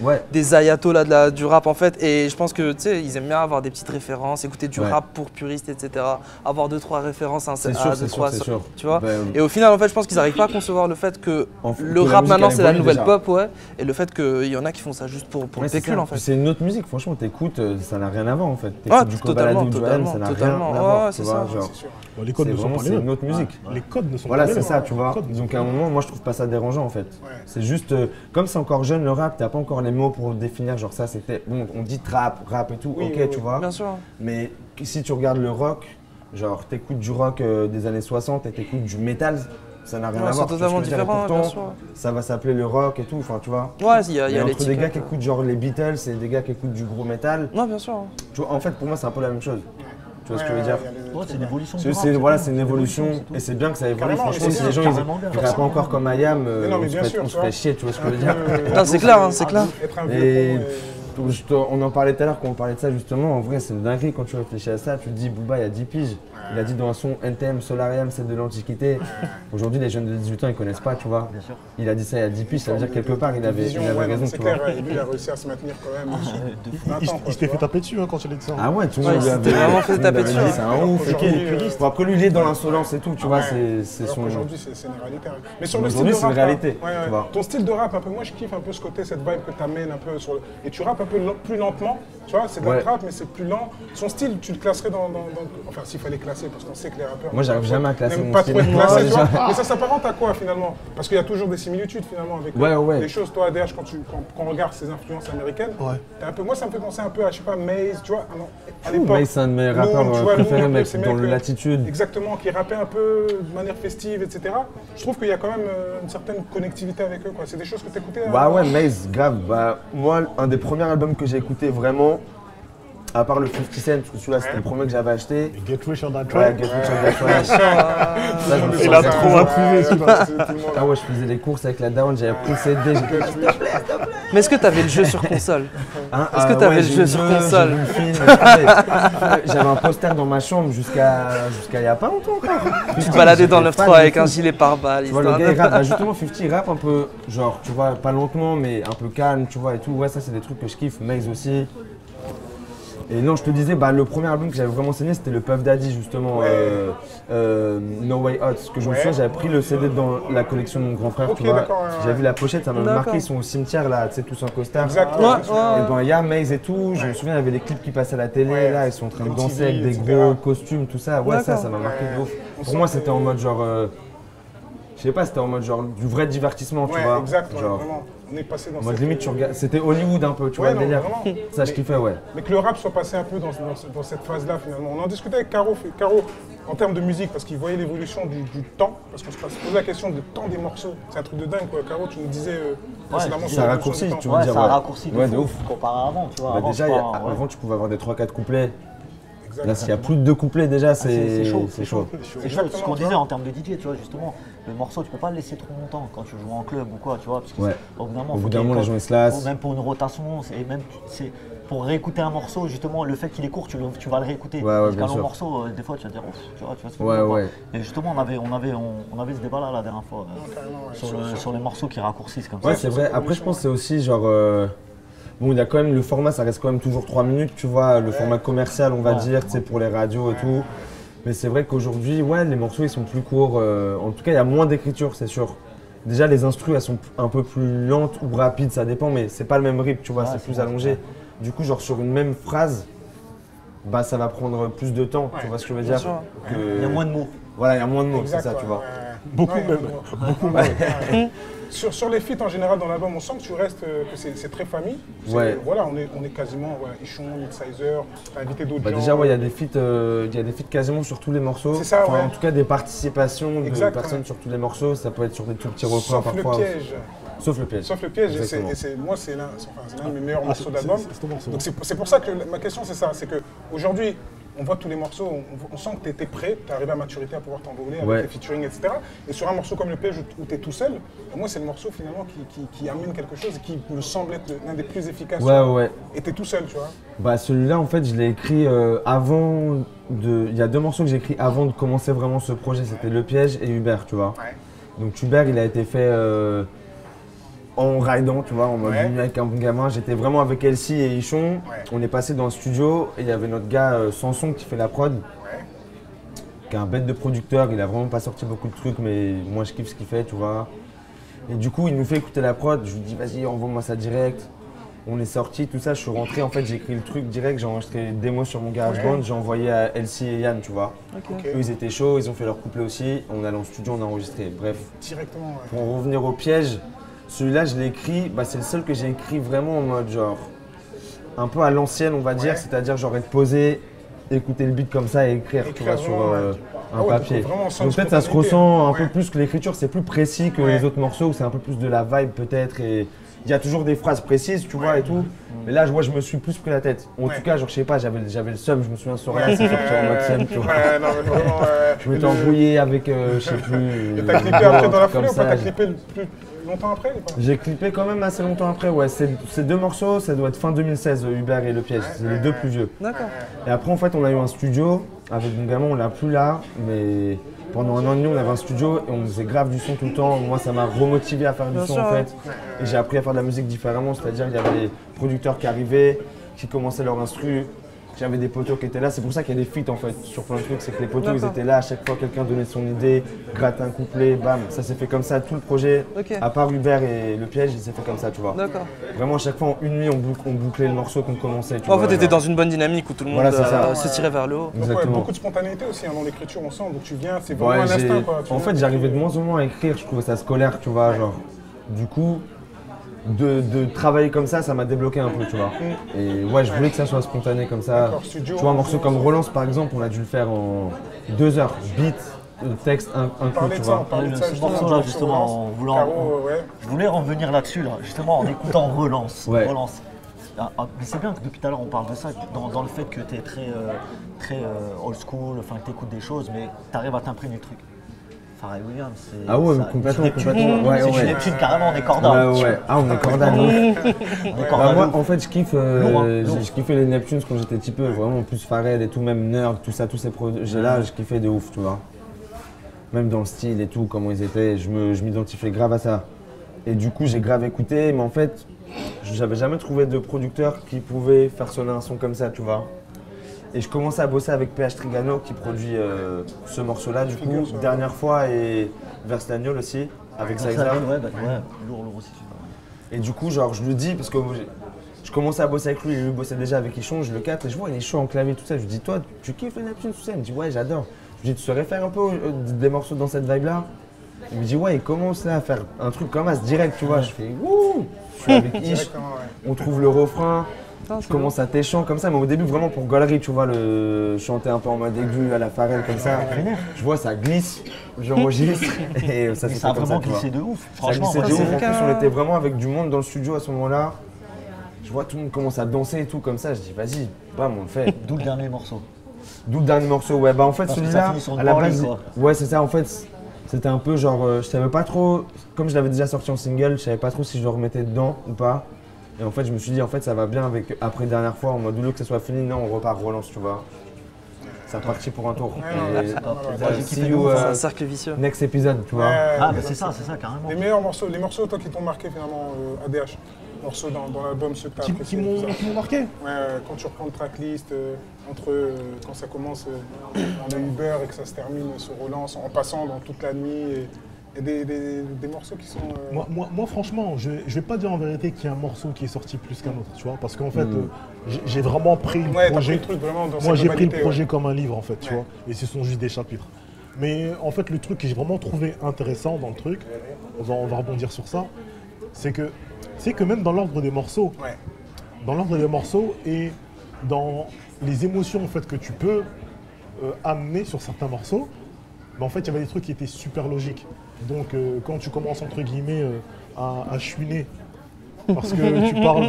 Ouais. des ayatollahs là, du rap, en fait. Et je pense que, tu sais, ils aiment bien avoir des petites références, écouter du Ouais. rap pour puristes, etc. Avoir 2-3 références à C'est sûr, deux, c'est trois, sûr, c'est sûr. tu vois. Ben, Et au final, en fait, je pense qu'ils n'arrivent pas à concevoir le fait que que le la rap musique, maintenant, elle c'est la évolue nouvelle déjà. pop, ouais. Et le fait qu'il y en a qui font ça juste pour Ouais, le c'est pécule, ça. en fait. C'est une autre musique, franchement, t'écoutes, ça n'a rien à voir en fait. Ouais, T'écoutes du totalement, Kobalade ou du AM, ça n'a rien à totalement. voir. Ouais, tu c'est vois, ça. genre, c'est sûr. Bon, les codes c'est ne sont vraiment pas les c'est mêmes. une autre musique. Les codes ne sont Voilà, pas les c'est mêmes. ça, tu vois. Les codes ne Donc sont à un pas les moment, moi je trouve pas ça dérangeant en fait. Ouais. C'est juste, comme c'est encore jeune le rap, t'as pas encore les mots pour définir, genre ça c'était. Bon, on dit trap, rap et tout, Oui, ok, oui, tu oui. vois. Bien sûr. Mais si tu regardes le rock, genre t'écoutes du rock des années 60 et t'écoutes du métal, ça n'a rien Ouais, à c'est voir. tu vois ce que totalement je veux dire. Et différent, bien pourtant, sûr. ça va s'appeler le rock et tout, enfin tu vois. Ouais, il y a Mais entre des gars l'étiquette. qui écoutent genre les Beatles et des gars qui écoutent du gros métal, Non, bien sûr. tu vois, en fait pour moi c'est un peu la même chose. Tu vois ce que je veux Ouais, dire? il y a le- Ouais, c'est une évolution. C'est du rap, voilà, tout, c'est une évolution c'est tout. et c'est bien que ça évolue. Carrément, Franchement, mais si c'est les gens carrément bien, ils rappent encore comme IAM, Mais non, mais bien sûr, on tu se vois. ferait chier, tu vois ce que je veux dire? Non, c'est clair, hein, c'est clair. Être un Et vieux con, on en parlait tout à l'heure quand on parlait de ça justement. En vrai, c'est une dinguerie quand tu réfléchis à ça. Tu te dis, Booba, il y a 10 piges. Il a dit dans un son NTM, Solarium, c'est de l'Antiquité. Aujourd'hui, les jeunes de 18 ans, ils connaissent pas, tu vois. Bien sûr. Il a dit ça il y a 10 piges, ça veut dire quelque part, il avait raison, c'est tu clair, vois. et lui, il a réussi à se maintenir quand même sur 20 ans. Il s'était fait taper dessus quand il a dit ça. Ah ouais, tout le Ouais, monde il s'était vraiment fait taper dessus. C'est un ouf. Bon, après lui, il est dans l'insolence et tout, tu vois, c'est son... Aujourd'hui, c'est une réalité. Mais sur le style Aujourd'hui, de c'est une rap, réalité, ouais, tu vois. Ton style de rap, un peu, moi je kiffe un peu ce côté, cette vibe que tu amènes un peu sur le... Et tu rappes un peu plus lentement, tu vois, c'est de la rap, mais c'est plus lent. Son style, tu le classerais dans... Enfin, s'il fallait classer, parce qu'on sait que les rappeurs... Moi, j'arrive jamais à classer mon pas style. trop être classé, tu vois. Mais ça s'apparente à quoi, finalement? Parce qu'il y a toujours des similitudes, finalement, avec les choses. Toi, ADH, quand on regarde ses influences américaines, t'es un peu... Moi, ça me fait penser un peu à, je sais pas, Maze, tu vois, à l'époque. Maze, c'est un de mes rappeurs préférés, mec, dans le Latitude. Exactement, qui rappait un peu de manière festive, etc. Je trouve qu'il y a quand même une certaine connectivité avec eux, quoi. C'est des choses que tu écoutais. Bah ouais, Maze, grave. Bah, moi, un des premiers albums que j'ai écouté vraiment, à part le 50 Cent, parce que celui-là c'était le premier que j'avais acheté. Get Rich on That Ouais, Track. Get Rich on That Track. Il a trop appuyé celui-là. Ah ouais, je faisais les courses avec la daronne, j'avais pris le CD. Mais est-ce que t'avais le jeu sur console? Hein, Est-ce que t'avais le jeu sur console? J'ai vu le film, j'avais un poster dans ma chambre jusqu'à il y a pas longtemps encore. Tu te baladais dans le 9-3 avec un gilet pare-balles. Tu vois, le gars il rappe, bah, justement 50 il rappe un peu, genre tu vois, pas lentement mais un peu calme, tu vois et tout. Ouais, ça c'est des trucs que je kiffe, Maze aussi. Et non, je te disais, bah, le premier album que j'avais vraiment saigné, c'était le Puff Daddy, justement, No Way Out. Parce que je me souviens, j'avais pris le CD dans la collection de mon grand frère, tu vois. J'avais vu la pochette, ça m'a marqué, ils sont au cimetière, là, tu sais, tous en costard. Exactement. Et ben, il y a Maze et tout, je me souviens, il y avait les clips qui passaient à la télé, là, ils sont en train de danser avec des gros costumes, tout ça. Ouais, ça m'a marqué de ouf. Pour moi, c'était en mode genre... je sais pas, c'était en mode genre du vrai divertissement, tu vois. Exactement, genre, vraiment. On est passé dans mode limite, tu regardes, c'était Hollywood un peu, tu vois, le délire. Ça, je kiffais, ouais. Mais que le rap soit passé un peu dans cette phase-là, finalement. On en discutait avec Caro en termes de musique, parce qu'il voyait l'évolution du temps. Parce qu'on se posait la question du temps des morceaux. C'est un truc de dingue, quoi. Caro, tu nous disais précédemment sur ça la raccourcit, tu Ouais, veux dire. ça a raccourci de ouf. comparé à avant, tu vois. Bah, Avant, déjà, c'est pas- avant, tu pouvais avoir des 3-4 couplets. Exactement. Là, s'il y a plus de 2 couplets, déjà, c'est chaud. c'est chaud. C'est chaud, ce qu'on disait en termes de DJ, tu vois, justement, le morceau, tu peux pas le laisser trop longtemps quand tu joues en club ou quoi, tu vois, parce que au bout d'un moment, les gens ils se lassent. même pour une rotation, et même pour réécouter un morceau, justement, le fait qu'il est court, tu vas le réécouter. Parce qu'un long morceau, des fois, tu vas te dire, tu vois ce que je veux dire. Et justement, on avait ce débat-là la dernière fois, sur les morceaux qui raccourcissent comme ça. Ouais, c'est vrai. Après, je pense que c'est aussi genre. Bon, il y a quand même le format, ça reste quand même toujours 3 minutes, tu vois, le format commercial, on va dire, tu sais, pour les radios et tout. Mais c'est vrai qu'aujourd'hui, ouais, les morceaux, ils sont plus courts. En tout cas, il y a moins d'écriture, c'est sûr. Déjà, les instrus, elles sont un peu plus lentes ou rapides, ça dépend, mais c'est pas le même rythme, tu vois, c'est plus allongé. Du coup, genre sur une même phrase, bah, ça va prendre plus de temps, tu vois ce que je veux dire. Il y a moins de mots. Voilà, il y a moins de mots, c'est ça, tu vois. Beaucoup même. Sur les feats en général dans l'album, on sent que tu restes, que c'est très famille. Voilà, on est quasiment Ichon, Midsizer, t'as invité d'autres gens. Déjà, ouais, il y a des feats quasiment sur tous les morceaux. C'est ça, En tout cas, des participations de personnes sur tous les morceaux. Ça peut être sur des tout petits refrains parfois. Sauf le piège. Sauf le piège, et moi c'est l'un de mes meilleurs morceaux d'album. Donc c'est pour ça que ma question c'est ça, c'est qu'aujourd'hui, on voit tous les morceaux, on sent que tu étais prêt, tu es arrivé à maturité à pouvoir t'envoler avec tes featuring, etc. Et sur un morceau comme le piège où tu es tout seul, moi c'est le morceau finalement qui amène quelque chose et qui me semble être l'un des plus efficaces. Et tu es tout seul, tu vois. Bah celui-là en fait je l'ai écrit avant de... Il y a 2 morceaux que j'ai écrits avant de commencer vraiment ce projet, c'était Le Piège et Hubert, tu vois. Donc Hubert il a été fait en ridant, tu vois, en mode venu avec un bon gamin. J'étais vraiment avec Elsie et Ichon. On est passé dans le studio et il y avait notre gars Sanson qui fait la prod, qui est un bête de producteur. Il a vraiment pas sorti beaucoup de trucs, mais moi je kiffe ce qu'il fait, tu vois. Et du coup, il nous fait écouter la prod. Je lui dis, vas-y, envoie-moi ça direct. On est sorti, tout ça. Je suis rentré, en fait, j'ai écrit le truc direct. J'ai enregistré une démo sur mon GarageBand. J'ai envoyé à Elsie et Yann, tu vois. Eux, ils étaient chauds, ils ont fait leur couplet aussi. On est allé en studio, on a enregistré. Bref. Directement, pour en revenir au piège. Celui-là, je l'ai écrit, c'est le seul que j'ai écrit vraiment en mode genre un peu à l'ancienne, on va dire, c'est-à-dire genre être posé, écouter le beat comme ça et écrire tu vois, sur un papier. Donc peut-être ça se ressent un peu plus que l'écriture, c'est plus précis que les autres morceaux où c'est un peu plus de la vibe peut-être et il y a toujours des phrases précises, tu vois, et tout. Mais là, je me suis plus pris la tête. En tout cas, genre, je sais pas, j'avais le seum, je me souviens sur rien, c'est sorti en mode seum, tu vois. Non, mais vraiment, Je m'étais embrouillé avec, je sais plus. Et t'as clippé après dans la foulée ou pas? T'as clippé plus longtemps après ou pas? J'ai clippé quand même assez longtemps après, ouais. Ces 2 morceaux, ça doit être fin 2016, Hubert et Le Piège. C'est les 2 plus vieux. D'accord. Et après, en fait, on a eu un studio avec mon gamin, on l'a plus là, mais pendant 1 an et demi, on avait un studio et on faisait grave du son tout le temps. Moi, ça m'a remotivé à faire du son en fait. Et j'ai appris à faire de la musique différemment, c'est-à-dire il y avait des producteurs qui arrivaient, qui commençaient leur instru. J'avais des potos qui étaient là, c'est pour ça qu'il y a des feats en fait sur plein de trucs, c'est que les potos ils étaient là, à chaque fois quelqu'un donnait son idée, grattait un couplet, bam, ça s'est fait comme ça, tout le projet, à part Hubert et Le Piège, il s'est fait comme ça, tu vois. D'accord. Vraiment à chaque fois en 1 nuit on bouclait le morceau qu'on commençait. En fait, t'étais dans une bonne dynamique où tout le monde se tirait vers le haut. Donc ouais, beaucoup de spontanéité aussi dans l'écriture, on sent, donc tu viens, c'est vraiment un instinct quoi. En fait j'arrivais de moins en moins à écrire, je trouvais ça scolaire, tu vois, genre, du coup, de travailler comme ça m'a débloqué un peu, tu vois. Et ouais, je voulais que ça soit spontané comme ça. Tu vois, un morceau comme Relance, par exemple, on a dû le faire en 2 heures. Beat, texte, un coup, tu vois. Ce morceau-là, justement, je voulais revenir là-dessus, là, justement, en écoutant Relance. Ouais. Relance. Mais c'est bien que depuis tout à l'heure on parle de ça, dans le fait que tu es très old school, enfin que tu écoutes des choses, mais tu arrives à t'imprégner le truc. Pharrell Williams, c'est. Ah ouais, complètement. Ouais, c'est une Neptune, carrément, on est corda. Ouais. Ah, on est corda, moi, en fait, je kiffe. Je kiffais les Neptunes quand j'étais petit peu, vraiment, plus Pharrell et tout, même Nerd, tout ça, tous ces projets-là, je kiffais de ouf, tu vois. Même dans le style et tout, comment ils étaient, je m'identifiais grave à ça. Et du coup, j'ai grave écouté, mais en fait, j'avais jamais trouvé de producteur qui pouvait faire sonner un son comme ça, tu vois. Et je commençais à bosser avec PH Trigano qui produit ce morceau-là, du coup, dernière fois, et Verslagnol aussi, avec Sizer. Lourd aussi. Et du coup, genre, je le dis parce que je commençais à bosser avec lui, lui bossait déjà avec Ichon, je le capte et je vois, il est chaud en clavier, tout ça. Je lui dis, toi, tu kiffes les Neptunes, tout ça? Il me dit, ouais, j'adore. Je lui dis, tu saurais faire un peu des morceaux dans cette vibe-là? Il me dit, ouais, il commence là à faire un truc comme ça, direct, tu vois. Je fais, wouh! Je suis avec Ish, on trouve le refrain. Je commence à téchant comme ça, mais au début vraiment pour galerie, tu vois, le chanter un peu en mode aigu à la Pharrell comme ça. Je vois ça glisse, j'enregistre et ça s'est fait ça a comme vraiment ça, glissé de ouf. Franchement, ça glissait de ouf. En plus, on était vraiment avec du monde dans le studio à ce moment-là. Je vois tout le monde commence à danser et tout comme ça. Je dis vas-y, bam, on le fait. D'où le dernier morceau. D'où le dernier morceau, ouais. Bah en fait celui-là, à la base, ouais c'est ça. En fait, c'était un peu genre, je savais pas trop, comme je l'avais déjà sorti en single, je savais pas trop si je le remettais dedans ou pas. Et en fait, je me suis dit, en fait, ça va bien avec après dernière fois, en mode au lieu que ça soit fini, non, on repart, relance, tu vois. C'est reparti pour un tour. C'est un cercle vicieux. Next épisode, tu vois. Ah, mais c'est ça, carrément. Les meilleurs morceaux, toi qui t'ont marqué finalement, ADH, morceaux dans l'album, ceux que t'as appréciés. Qui m'ont marqué? Ouais, quand tu reprends le tracklist, entre quand ça commence dans le Uber et que ça se termine sur Relance, en passant dans toute la nuit. Il y a des morceaux qui sont. Moi, franchement, je vais pas dire en vérité qu'il y a un morceau qui est sorti plus qu'un autre, tu vois, parce qu'en fait, j'ai vraiment pris le projet. Moi, j'ai pris le projet comme un livre, en fait, tu vois, et ce sont juste des chapitres. Mais en fait, le truc que j'ai vraiment trouvé intéressant dans le truc, on va rebondir sur ça, c'est que même dans l'ordre des morceaux, et dans les émotions en fait que tu peux amener sur certains morceaux, en fait, il y avait des trucs qui étaient super logiques. Donc, quand tu commences, entre guillemets, à chouiner, parce que tu parles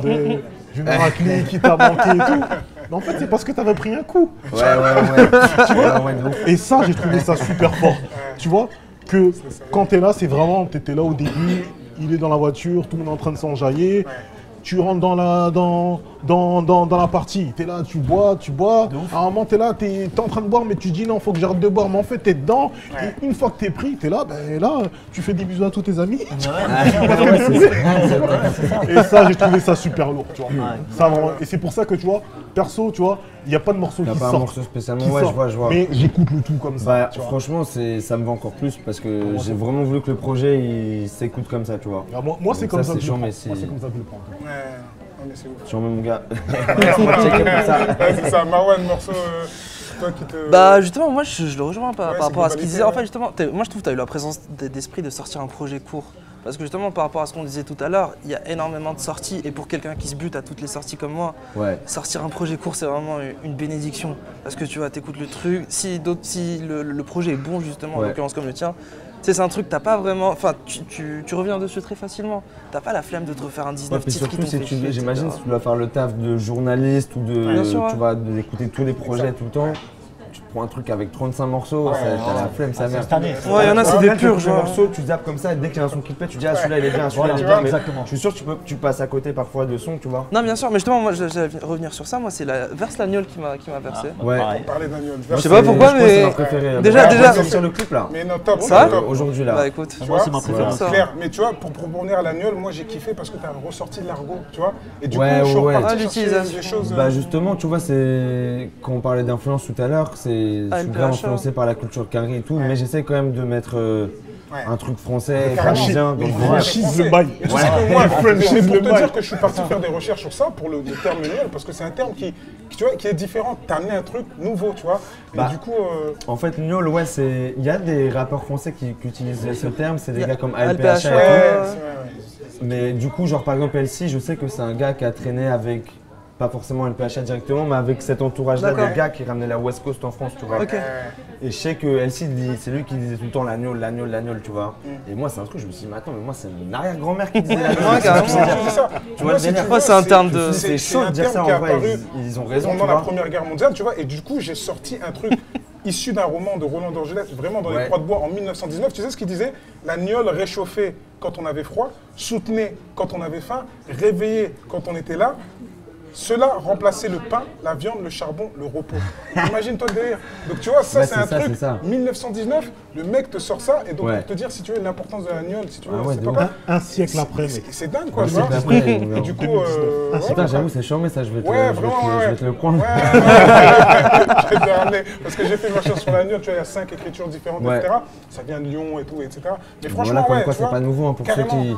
d'une raclée qui t'a manqué et tout, mais en fait, c'est parce que tu avais pris un coup. Ouais. Tu vois et ça, j'ai trouvé ça super fort. Tu vois que quand tu es là, c'est vraiment, tu étais là au début, il est dans la voiture, tout le monde est en train de s'enjailler. Tu rentres dans la partie, tu es là, tu bois. À un moment, tu es là, tu es en train de boire, mais tu dis non, faut que j'arrête de boire. Mais en fait, tu es dedans. Et une fois que tu es pris, tu es là, tu fais des bisous à tous tes amis. Et ça, j'ai trouvé ça super lourd. Tu vois. Et c'est pour ça que, tu vois, perso, tu vois, il n'y a pas de morceau qui sort. Il n'y a pas un morceau spécialement, je vois. Mais j'écoute le tout comme ça. Franchement, ça me va encore plus parce que j'ai vraiment voulu que le projet il s'écoute comme ça, tu vois. Moi, c'est comme ça que je le prends. Moi, c'est comme ça que je le prends. Mais c'est ouf. J'en mets mon gars. C'est ça, Marwan, morceau. Toi qui te... Bah justement, moi je le rejoins par rapport à ce qu'il disait. En fait, justement, moi je trouve que tu as eu la présence d'esprit de sortir un projet court. Parce que justement, par rapport à ce qu'on disait tout à l'heure, il y a énormément de sorties. Et pour quelqu'un qui se bute à toutes les sorties comme moi, sortir un projet court, c'est vraiment une bénédiction. Parce que tu vois, t'écoutes le truc. Si le projet est bon, justement, en l'occurrence comme le tien, sais, c'est un truc, t'as pas vraiment. Enfin, tu reviens dessus très facilement. T'as pas la flemme de te refaire un 19 titres qui t'ont fait chier, j'imagine si tu dois faire le taf de journaliste ou d'écouter tous les projets tout le temps. Tu te prends un truc avec 35 morceaux, t'as la flemme, ça merde. Ouais, il y en a, c'est des purs, genre. morceaux, tu zappes comme ça, et dès qu'il y a un son qui te plaît, tu dis ah celui-là il est bien, celui-là il est bien. Exactement. Je suis sûr que tu passes à côté parfois de sons, tu vois. Non, bien sûr, mais justement, moi, je vais revenir sur ça. Moi, c'est la verse Lagnol qui m'a versé. Ouais. On parlait d'Agnol. Je sais pas pourquoi, mais. Déjà. Sur le clip là. Mais non, top. Ça aujourd'hui là. Bah écoute, Moi, c'est ma préférée. Clair, mais tu vois, pour revenir à l'Agnol, moi j'ai kiffé parce que t'as ressorti de l'argot, tu vois. Et du coup, Ouais, je suis ouais. reparti Ah, chercher l'utilisation. des choses. Bah justement, tu vois, c'est quand on parlait d'influence tout à l'heure, je suis vraiment influencé par la culture carré et tout, mais j'essaie quand même de mettre un truc français, parisien. Donc Franchise le bail. Mais tu sais que moi, pour te dire que je suis parti faire des recherches sur ça, pour le terme Niol, parce que c'est un terme qui est différent. T'as amené un truc nouveau, tu vois. Et du coup. En fait, Niol, ouais, il y a des rappeurs français qui utilisent ce terme, c'est des gars comme LPH et tout. Mais du coup, genre par exemple, LC, je sais que c'est un gars qui a traîné avec. Pas forcément LPH directement, mais avec cet entourage-là de gars qui ramenaient la West Coast en France, tu vois. ok. Et je sais que LC, c'est lui qui disait tout le temps l'agneau, tu vois. Et moi, c'est un truc, je me suis dit, mais attends, mais moi, c'est une arrière-grand-mère qui disait l'agneau. Ouais, carrément. C'est ça. Tu vois, c'est un terme de. C'est chaud de dire ça en vrai, ils ont raison. Pendant la Première Guerre mondiale, tu vois, et du coup, j'ai sorti un truc issu d'un roman de Roland d'Orgelès, vraiment dans les Croix de Bois en 1919. Tu sais ce qu'il disait? L'agnole réchauffée quand on avait froid, soutenait quand on avait faim, réveillait quand on était là. Cela remplaçait le pain, la viande, le charbon, le repos. Imagine-toi le délire. Donc tu vois, ça c'est un truc, 1919, le mec te sort ça, et donc pour te dire, si tu veux, l'importance de l'agnole, si tu veux, c'est pas quoi. Un siècle après, mec. C'est dingue, quoi, tu vois. Et du coup, j'avoue, c'est chiant, mais ça, je vais te le prendre. Je vais te le ramener. Parce que j'ai fait une recherche sur l'agnole, tu vois, il y a 5 écritures différentes, etc. Ça vient de Lyon et tout, etc. Mais franchement, c'est pas nouveau pour ceux qui.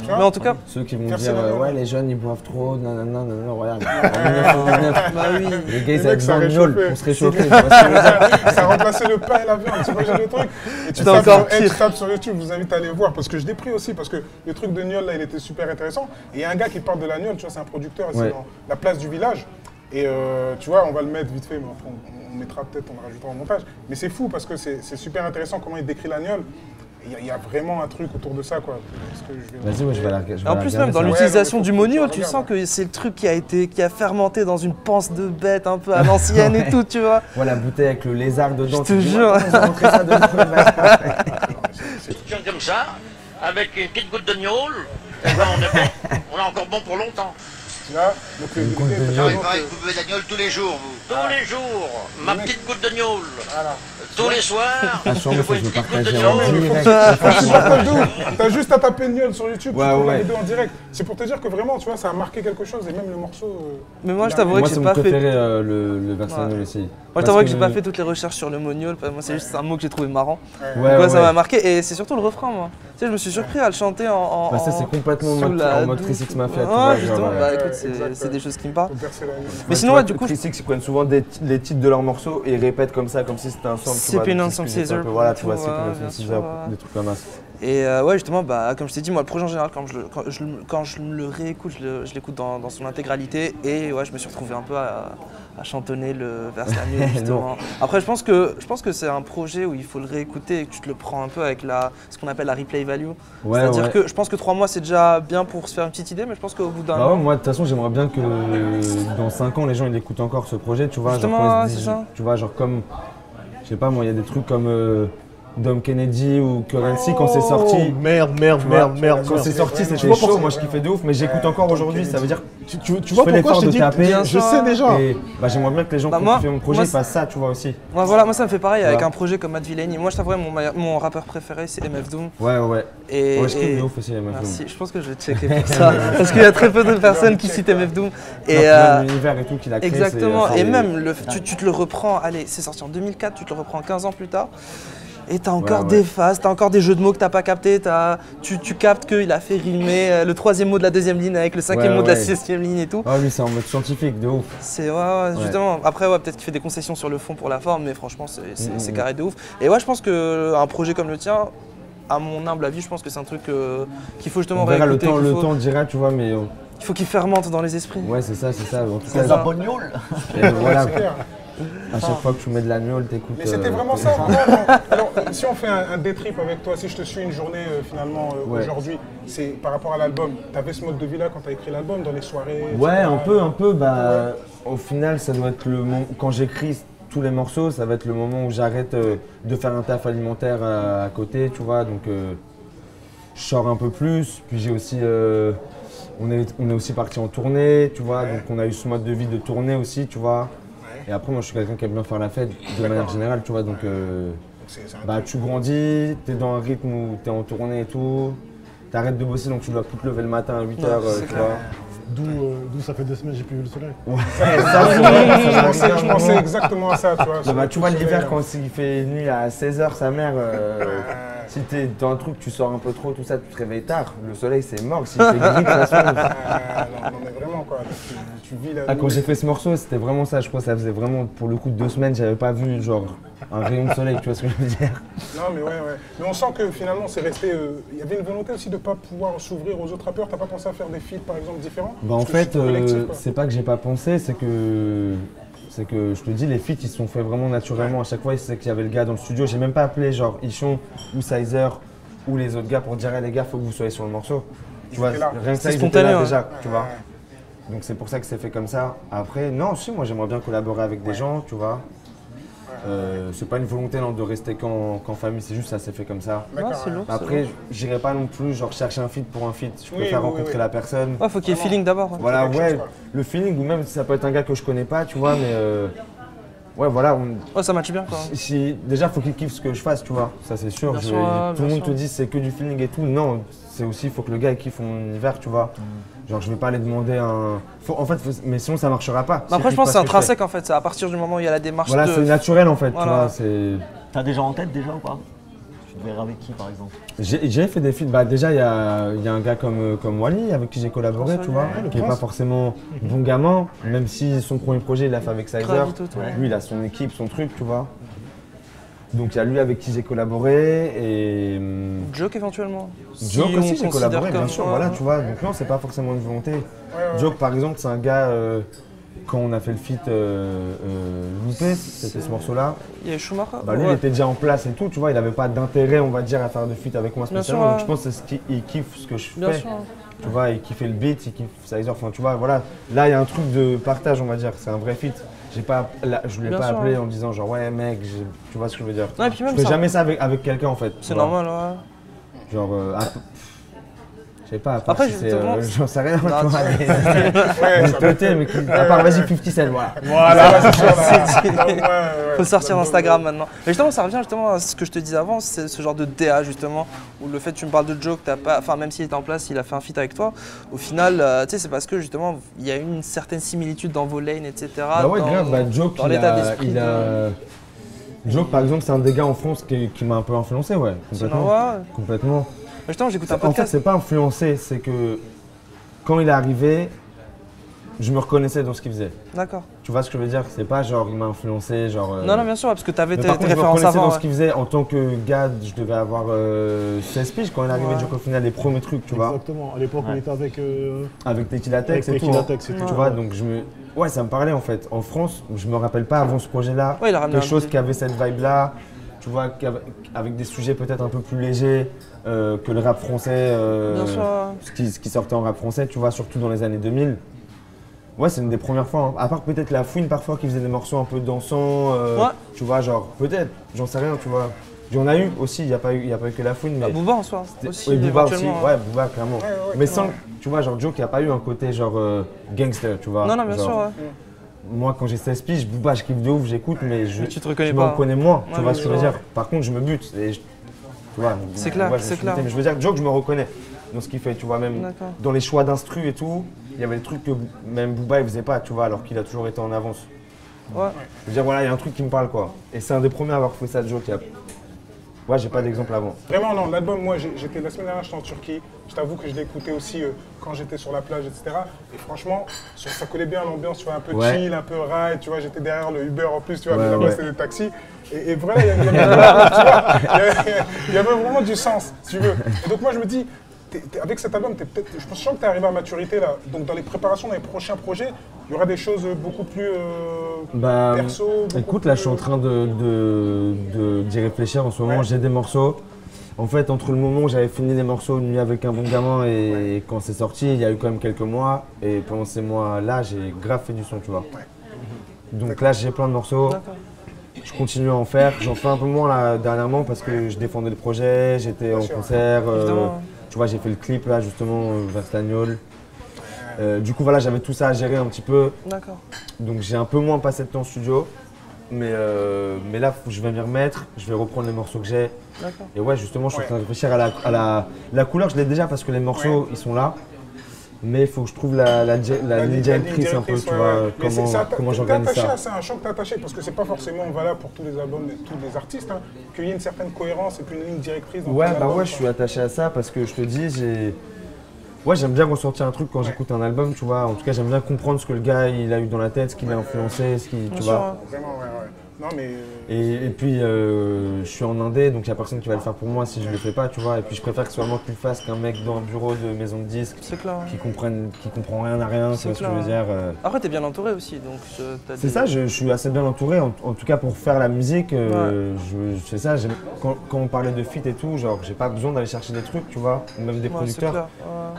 Mais en tout cas. Ceux qui vont dire, ouais, les jeunes, ils boivent trop, nanana, regarde. Bah oui. Les gars, ils avaient besoin de Niol pour se réchauffer. Ça remplaçait le pain et la viande, tu imagines le truc. Et tu tapes sur YouTube, je vous invite à aller voir, parce que je l'ai pris aussi, parce que le truc de Niol, là, il était super intéressant. Et il y a un gars qui parle de la Niol, tu vois, c'est un producteur, c'est dans la place du village. Et tu vois, on va le mettre vite fait, mais on mettra peut-être, on le rajoutera au montage. Mais c'est fou, parce que c'est super intéressant comment il décrit la Niol. Il y a vraiment un truc autour de ça, quoi. Vas-y, ouais, je vais la regarder. En plus, même dans l'utilisation du mot Niol, tu sens que c'est le truc qui a fermenté dans une panse de bête un peu à l'ancienne et tout, tu vois. Ouais, la bouteille avec le lézard dedans. Je te jure. C'est comme ça, avec une petite goutte de gnôle, on est encore bon pour longtemps. Là, donc il paraît que vous buvez de la gnôle tous les jours, vous. Tous les jours, ma petite goutte de gnôle. Voilà. Tous les soirs, je bois une petite goutte de gnôle. T'as juste à taper Niol sur YouTube, tu trouves la vidéo en direct. C'est pour te dire que vraiment, tu vois, ça a marqué quelque chose et même le morceau. Mais moi, je t'avouerais que j'ai pas fait. Moi, c'est mon préféré, le version Niol aussi. Moi, je t'avoue que j'ai pas fait toutes les recherches sur le mot Niol. Moi, c'est juste un mot que j'ai trouvé marrant. Ouais, ça m'a marqué et c'est surtout le refrain, moi. Tu sais, je me suis surpris à le chanter en. Bah, ça, c'est complètement en mode 36 Mafia. Ouais, justement. Bah, écoute, c'est des choses qui me parlent. Mais sinon, du coup. 36 ils prennent souvent les titres de leurs morceaux et ils répètent comme ça, comme si c'était un sample. C'est Pin on some Caesar. Voilà, tu vois, c'est Pin on some Caesar, des trucs comme ça. Et ouais, justement, bah, comme je t'ai dit, moi, le projet en général, quand je me le réécoute, je l'écoute dans son intégralité. Et ouais, je me suis retrouvé un peu à chantonner le vers la nuit, justement. Après, je pense que c'est un projet où il faut le réécouter et que tu te le prends un peu avec ce qu'on appelle la replay value. C'est-à-dire que je pense que 3 mois, c'est déjà bien pour se faire une petite idée, mais je pense qu'au bout d'un an… Moi, de toute façon, j'aimerais bien que dans 5 ans, les gens ils écoutent encore ce projet, tu vois. Justement, c'est ça. Tu vois, genre comme, je sais pas moi, il y a des trucs comme… Dom Kennedy ou Currency quand c'est sorti. Merde. Quand c'est sorti, c'était chaud. Moi, je kiffais de ouf, mais j'écoute encore aujourd'hui. Ça veut dire tu vois pourquoi je te dis je sais déjà. Et j'aimerais bien que les gens qui ont fait mon projet fassent ça, tu vois aussi. Voilà, moi ça me fait pareil avec un projet comme Matt Villainy. Moi, je t'avouerais, mon rappeur préféré, c'est MF Doom. Ouais. Et je kiffe de ouf aussi MF Doom. Merci. Je pense que je vais checker pour ça parce qu'il y a très peu de personnes qui citent MF Doom. Et l'univers et tout qu'il a créé. Exactement. Et même tu te le reprends. Allez, c'est sorti en 2004. Tu te le reprends 15 ans plus tard. Et t'as encore des phases, t'as encore des jeux de mots que t'as pas capté, tu captes qu'il a fait rimer le 3e mot de la 2e ligne avec le 5e mot de la 6e ligne et tout. Ah oui, c'est en mode scientifique, de ouf. C'est justement. Après, peut-être qu'il fait des concessions sur le fond pour la forme, mais franchement, c'est carré de ouf. Et ouais, je pense qu'un projet comme le tien, à mon humble avis, je pense que c'est un truc qu'il faut justement réécouter. Le temps dira, tu vois, mais… Il faut qu'il fermente dans les esprits. Ouais, c'est ça. En tout cas, la bonne gnôle. Voilà. À chaque fois que tu mets de l'agneau, t'écoutes. Mais c'était vraiment ça. Alors, si on fait un détrip avec toi, si je te suis une journée finalement aujourd'hui, c'est par rapport à l'album. T'avais ce mode de vie là quand t'as écrit l'album, dans les soirées? Ouais, un peu. Bah, au final, ça doit être le moment quand j'écris tous les morceaux, ça va être le moment où j'arrête de faire un taf alimentaire à côté, tu vois. Donc, je sors un peu plus. Puis j'ai aussi, on est aussi parti en tournée, tu vois. Donc, on a eu ce mode de vie de tournée aussi, tu vois. Et après, moi, je suis quelqu'un qui aime bien faire la fête de manière générale, tu vois. Donc, bah, tu grandis, tu es dans un rythme où tu es en tournée et tout. Tu arrêtes de bosser, donc tu dois plus te lever le matin à 8 h, tu vois. D'où ça fait 2 semaines que j'ai plus vu le soleil. Ouais, je pensais exactement à ça, tu vois. Bah, tu vois, l'hiver, quand il fait nuit à 16 h, sa mère, si t'es dans un truc, tu sors un peu trop, tout ça, tu te réveilles tard. Le soleil, c'est mort. S'il fait gris, de toute façon. Non, mais vraiment, quoi. Tu vis la vie. Quand j'ai fait ce morceau, c'était vraiment ça. Je crois que ça faisait vraiment, pour le coup, 2 semaines, j'avais pas vu, genre, un rayon de soleil, tu vois ce que je veux dire. Non, mais ouais. Mais on sent que finalement, c'est resté. Il y avait une volonté aussi de ne pas pouvoir s'ouvrir aux autres rappeurs. T'as pas pensé à faire des feats, par exemple, différents? Bah, en fait, c'est pas que j'ai pas pensé, c'est que je te dis, les feats ils se sont faits vraiment naturellement. À chaque fois, il sait qu'il y avait le gars dans le studio. J'ai même pas appelé genre Ichon ou Sizer ou les autres gars pour dire les gars, faut que vous soyez sur le morceau. Tu vois, rien que ça, ils étaient là déjà, tu vois. Donc c'est pour ça que c'est fait comme ça. Après, non, si, moi j'aimerais bien collaborer avec des gens, tu vois. C'est pas une volonté non, de rester qu'en famille, c'est juste ça s'est fait comme ça. Après, j'irai pas non plus genre chercher un feat pour un feat. Je préfère rencontrer la personne. Ouais, faut qu'il y ait le feeling d'abord. Voilà, ouais, le feeling, ou même si ça peut être un gars que je connais pas, tu vois, mais ouais, voilà. Ouais, ça matche bien quoi. Déjà, faut qu'il kiffe ce que je fasse, tu vois, ça c'est sûr. Tout le monde te dit c'est que du feeling et tout. Non, c'est aussi, faut que le gars il kiffe mon univers, tu vois. Genre, je vais pas aller demander un. Mais sinon, ça marchera pas. Après, je pense que c'est intrinsèque en fait. C'est à partir du moment où il y a la démarche. Voilà, c'est naturel en fait, voilà. Tu vois. T'as déjà en tête déjà ou pas? Tu te verrais avec qui par exemple? J'ai fait des feats. Bah, déjà, il y a un gars comme Wally avec qui j'ai collaboré, tu vois, qui n'est pas forcément bon gamin, même si son premier projet il l'a fait avec Sizer. Lui, il a son équipe, son truc, tu vois. Donc il y a lui avec qui j'ai collaboré et. Joke éventuellement. Joke aussi j'ai collaboré, bien sûr, voilà, tu vois. Donc non, c'est pas forcément une volonté. Joke par exemple, c'est un gars, quand on a fait le feat Loupé, c'était ce morceau-là. Il y a Schumacher. Bah, lui il était déjà en place et tout, tu vois, il avait pas d'intérêt, on va dire, à faire de feat avec moi spécialement. Donc je pense que c'est qu'il kiffe ce que je fais. Tu vois, il kiffait le beat, il kiffe Sizer, enfin tu vois, voilà. Là il y a un truc de partage, on va dire, c'est un vrai feat. Je ne l'ai pas appelé en disant genre ouais mec, tu vois ce que je veux dire. Non, et puis même je fais jamais ça avec quelqu'un en fait. C'est normal, ouais. Genre, je sais pas, après j'en sais rien, tu vois. Mais à part vas-y 50 Cent, voilà. Voilà, c'est sûr. Faut sortir d'Instagram maintenant. Mais justement, ça revient justement à ce que je te disais avant, c'est ce genre de DA justement, où le fait que tu me parles de Joke, même s'il était en place, il a fait un feat avec toi, au final, tu sais, c'est parce que justement, il y a une certaine similitude dans vos lanes, etc. Bah ouais, grave, Joke, dans l'état d'esprit. Joke, par exemple, c'est un des gars en France qui m'a un peu influencé, ouais, complètement. Justement, j'écoute un podcast. En fait, c'est pas influencé, c'est que quand il est arrivé, je me reconnaissais dans ce qu'il faisait. D'accord. Tu vois ce que je veux dire? C'est pas genre il m'a influencé, genre. Non, bien sûr, parce que tu avais tes références avant. Je me reconnaissais dans ce qu'il faisait. En tant que gars, je devais avoir 16 piges quand il est arrivé, Joke, au final, les premiers trucs, tu vois. Exactement. À l'époque, on était avec Tequila Tex et tout. Tu vois, donc ouais, ça me parlait en fait. En France, je me rappelle pas avant ce projet-là, quelque chose qui avait cette vibe-là. Tu vois, avec des sujets peut-être un peu plus légers que le rap français, ce qui sortait en rap français, tu vois, surtout dans les années 2000. Ouais, c'est une des premières fois, hein. À part peut-être La Fouine parfois qui faisait des morceaux un peu dansants, tu vois, genre, peut-être, j'en sais rien, tu vois. Il y en a eu aussi, il n'y a pas eu que La Fouine, mais… Booba en soi aussi, oui, Booba aussi, ouais, Booba clairement. Mais sans, tu vois, genre Joke, il n'y a pas eu un côté genre gangster, tu vois. Non, bien sûr, ouais. Moi, quand j'ai 16 piges, Booba, je kiffe de ouf, j'écoute, mais tu te reconnais je me reconnais moins, tu vois ce que je veux dire. Par contre, je me bute. Et tu vois, c'est clair, c'est clair. Mais je veux dire, Joke, je me reconnais dans ce qu'il fait, tu vois, même dans les choix d'instru et tout, il y avait des trucs que même Booba, il faisait pas, tu vois, alors qu'il a toujours été en avance. Ouais. Je veux dire, voilà, il y a un truc qui me parle, quoi. Et c'est un des premiers à avoir fait ça de Joke. Ouais, j'ai pas d'exemple avant. Vraiment, non, l'album, moi, j'étais la semaine dernière, j'étais en Turquie. Je t'avoue que je l'ai écouté aussi quand j'étais sur la plage, etc. Et franchement, ça collait bien à l'ambiance, tu vois, un peu chill, un peu ride, tu vois, j'étais derrière le Uber en plus, tu vois, mais là-bas, c'était des taxis. Et vraiment, il y avait vraiment du sens, si tu veux. Et donc moi, je me dis, avec cet album, je sens que tu es arrivé à maturité, là. Donc dans les préparations, dans les prochains projets, Il y aura des choses beaucoup plus perso. Écoute, là, je suis en train d'y réfléchir en ce moment. J'ai des morceaux. En fait, entre le moment où j'avais fini les morceaux Une nuit avec un bon gamin et quand c'est sorti, il y a eu quand même quelques mois. Et pendant ces mois-là, j'ai grave fait du son, tu vois. Donc là, j'ai plein de morceaux. Je continue à en faire. J'en fais un peu moins là, dernièrement parce que je défendais le projet, j'étais en concert. Tu vois, j'ai fait le clip là, justement, vers Stagnol. Du coup, voilà, j'avais tout ça à gérer un petit peu. Donc j'ai un peu moins passé de temps en studio. Mais là, je vais m'y remettre, je vais reprendre les morceaux que j'ai. Et ouais, justement, je suis en train de réfléchir à la couleur. Je l'ai déjà parce que les morceaux, ils sont là. Mais il faut que je trouve la ligne directrice un peu, tu vois, comment j'organise ça. C'est un champ que tu as attaché parce que c'est pas forcément valable pour tous les albums, tous les artistes, hein, qu'il y ait une certaine cohérence et puis une ligne directrice. Dans je suis attaché à ça parce que je te dis, j'aime bien ressentir un truc quand j'écoute un album, tu vois. En tout cas, j'aime bien comprendre ce que le gars il a eu dans la tête, ce qu'il a influencé, tu vois. Vraiment, non, mais... Et puis, je suis en indé, donc il n'y a personne qui va le faire pour moi si je ne le fais pas, tu vois. Et puis, je préfère que ce soit moi qui le fasse qu'un mec dans un bureau de maison de disques qui comprend rien à rien, c'est ce que je veux dire. Après, t'es bien entouré aussi, donc... C'est ça, je suis assez bien entouré, en tout cas pour faire la musique, je fais ça. Quand on parlait de feat et tout, genre, j'ai pas besoin d'aller chercher des trucs, tu vois, même des producteurs.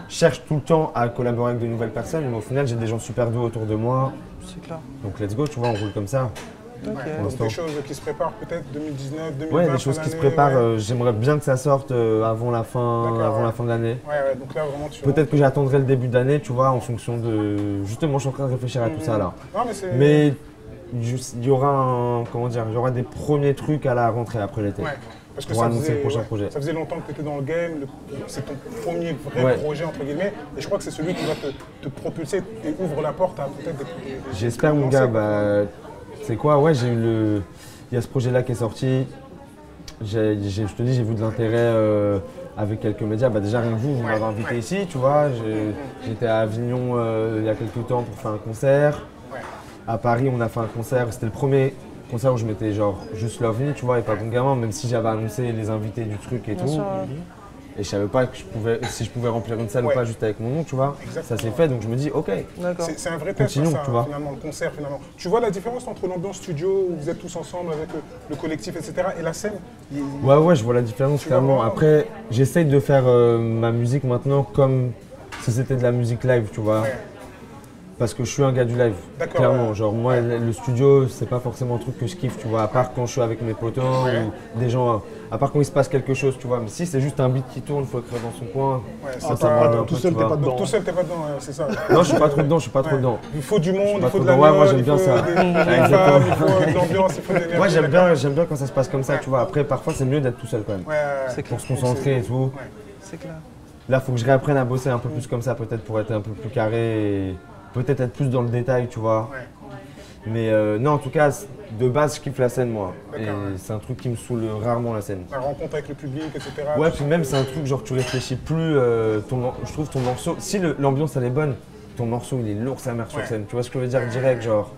Je cherche tout le temps à collaborer avec de nouvelles personnes, mais au final, j'ai des gens super doux autour de moi. C'est clair. Donc, let's go, tu vois, on roule comme ça. Donc des choses qui se préparent peut-être 2019, 2020. Ouais, des choses qui se préparent. J'aimerais bien que ça sorte avant la fin de l'année. Donc là vraiment tu. Peut-être que j'attendrai le début d'année, tu vois, en fonction de. Justement, je suis en train de réfléchir à tout ça là. Non, mais il y aura il y aura des premiers trucs à la rentrée après l'été. Parce que pour annoncer le prochain projet. Ça faisait longtemps que tu étais dans le game, c'est ton premier vrai projet entre guillemets, et je crois que c'est celui qui va te propulser et ouvre la porte à peut-être des. J'espère mon gars. C'est quoi, ouais, il y a ce projet-là qui est sorti. Je te dis, j'ai vu de l'intérêt avec quelques médias. Déjà, rien que vous m'avez invité ici, tu vois. J'étais à Avignon il y a quelques temps pour faire un concert. À Paris, on a fait un concert. C'était le premier concert où je mettais genre juste Love Me, tu vois, et pas Bon Gamin, même si j'avais annoncé les invités du truc et tout. Et je savais pas que si je pouvais remplir une salle ou pas juste avec mon nom, tu vois. Ça s'est fait, donc je me dis, ok. C'est un vrai test, ça, finalement, le concert, finalement. Tu vois la différence entre l'ambiance studio, où vous êtes tous ensemble avec le collectif, etc., et la scène? Ouais, je vois la différence, clairement. Après, j'essaye de faire ma musique maintenant comme si c'était de la musique live, tu vois. Parce que je suis un gars du live, clairement. Genre moi, le studio, c'est pas forcément un truc que je kiffe, tu vois. À part quand je suis avec mes potos ou des gens, à part quand il se passe quelque chose, tu vois. Mais si c'est juste un beat qui tourne, il faut écrire dans son coin. Tout seul, t'es pas dedans. Tout seul, t'es pas dedans, c'est ça. Non, je suis pas trop dedans, je suis pas trop dedans. Il faut du monde, il faut de la moi j'aime bien ça. Il faut de l'ambiance, il faut de l'énergie. Moi j'aime bien quand ça se passe comme ça, tu vois. Après, parfois c'est mieux d'être tout seul quand même. Pour se concentrer et tout. C'est clair. Là, il faut que je réapprenne à bosser un peu plus comme ça, peut-être pour être un peu plus carré. Peut-être être plus dans le détail, tu vois. Mais non, en tout cas, de base, je kiffe la scène, moi. Et c'est un truc qui me saoule rarement, la scène. La rencontre avec le public, etc. Ouais, puis même, c'est un truc, genre, tu réfléchis plus. Je trouve ton morceau, si l'ambiance, elle est bonne, ton morceau, il est lourd sa mère sur scène. Tu vois ce que je veux dire direct, genre,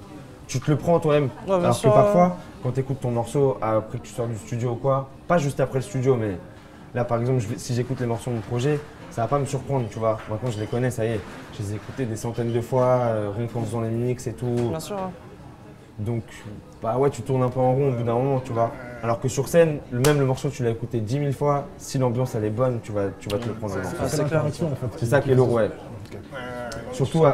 tu te le prends toi-même. Alors que parfois, quand tu écoutes ton morceau, après que tu sors du studio ou quoi, pas juste après le studio, mais là, par exemple, si j'écoute les morceaux de mon projet, ça va pas me surprendre, tu vois. Maintenant, je les connais, ça y est. Je les ai écoutés des centaines de fois, rien qu'en faisant les mix et tout. Bien sûr. Donc, ouais, tu tournes un peu en rond au bout d'un moment, tu vois. Alors que sur scène, même le morceau, tu l'as écouté 10 000 fois. Si l'ambiance, elle est bonne, tu vas te le prendre. C'est clair. C'est ça qui est lourd, ouais. Surtout,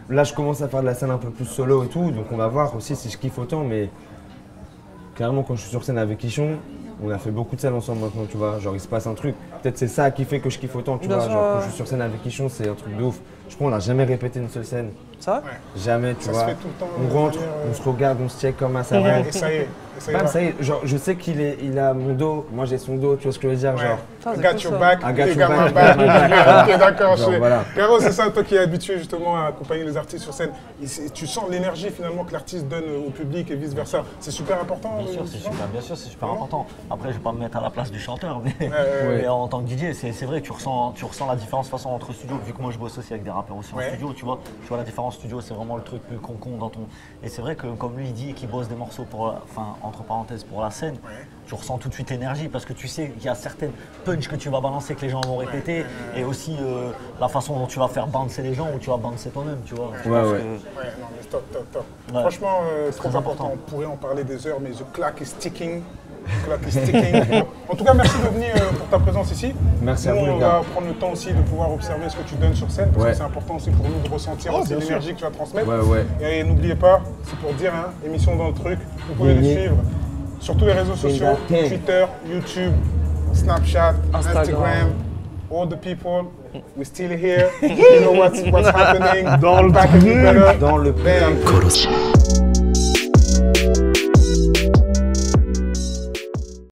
là, je commence à faire de la scène un peu plus solo et tout. Donc, on va voir aussi si je kiffe autant. Mais clairement, quand je suis sur scène avec Ichon, on a fait beaucoup de scènes ensemble maintenant, tu vois. Genre, il se passe un truc. Peut-être c'est ça qui fait que je kiffe autant, tu vois. Genre, quand je suis sur scène avec Ichon, c'est un truc de ouf. Je crois qu'on n'a jamais répété une seule scène. Ça Jamais, tu vois. On rentre, on se regarde, on se check comme un savant. Et ça y est. Ça y est, genre, je sais qu'il a mon dos, moi j'ai son dos, tu vois ce que je veux dire, genre. I got your back, I got your back. Ok, d'accord. Voilà. Caro, c'est ça, toi qui es habitué justement à accompagner les artistes sur scène. Tu sens l'énergie finalement que l'artiste donne au public et vice versa. C'est super important. Bien sûr, c'est super important. Après, je vais pas me mettre à la place du chanteur, mais en tant que DJ, c'est vrai, tu ressens la différence de toute façon entre studios, vu que moi je bosse aussi avec des rappeurs aussi en studio, tu vois. Tu vois la différence studio, c'est vraiment le truc plus con dans ton. Et c'est vrai que comme lui il dit qu'il bosse des morceaux pour, entre parenthèses pour la scène, tu ressens tout de suite l'énergie parce que tu sais qu'il y a certaines punches que tu vas balancer que les gens vont répéter et aussi la façon dont tu vas faire bouncer les gens ou tu vas bouncer toi-même, tu vois. Non mais top. Franchement, c'est très important. On pourrait en parler des heures, mais the clock is ticking. En tout cas, merci de venir pour ta présence ici. Merci à vous, on va prendre le temps aussi de pouvoir observer ce que tu donnes sur scène, parce que c'est important aussi pour nous de ressentir l'énergie que tu vas transmettre. Et n'oubliez pas, c'est pour dire, émission dans le truc, vous pouvez les suivre sur tous les réseaux sociaux, Twitter, YouTube, Snapchat, Instagram. All the people, we're still here. You know what's happening. Dans le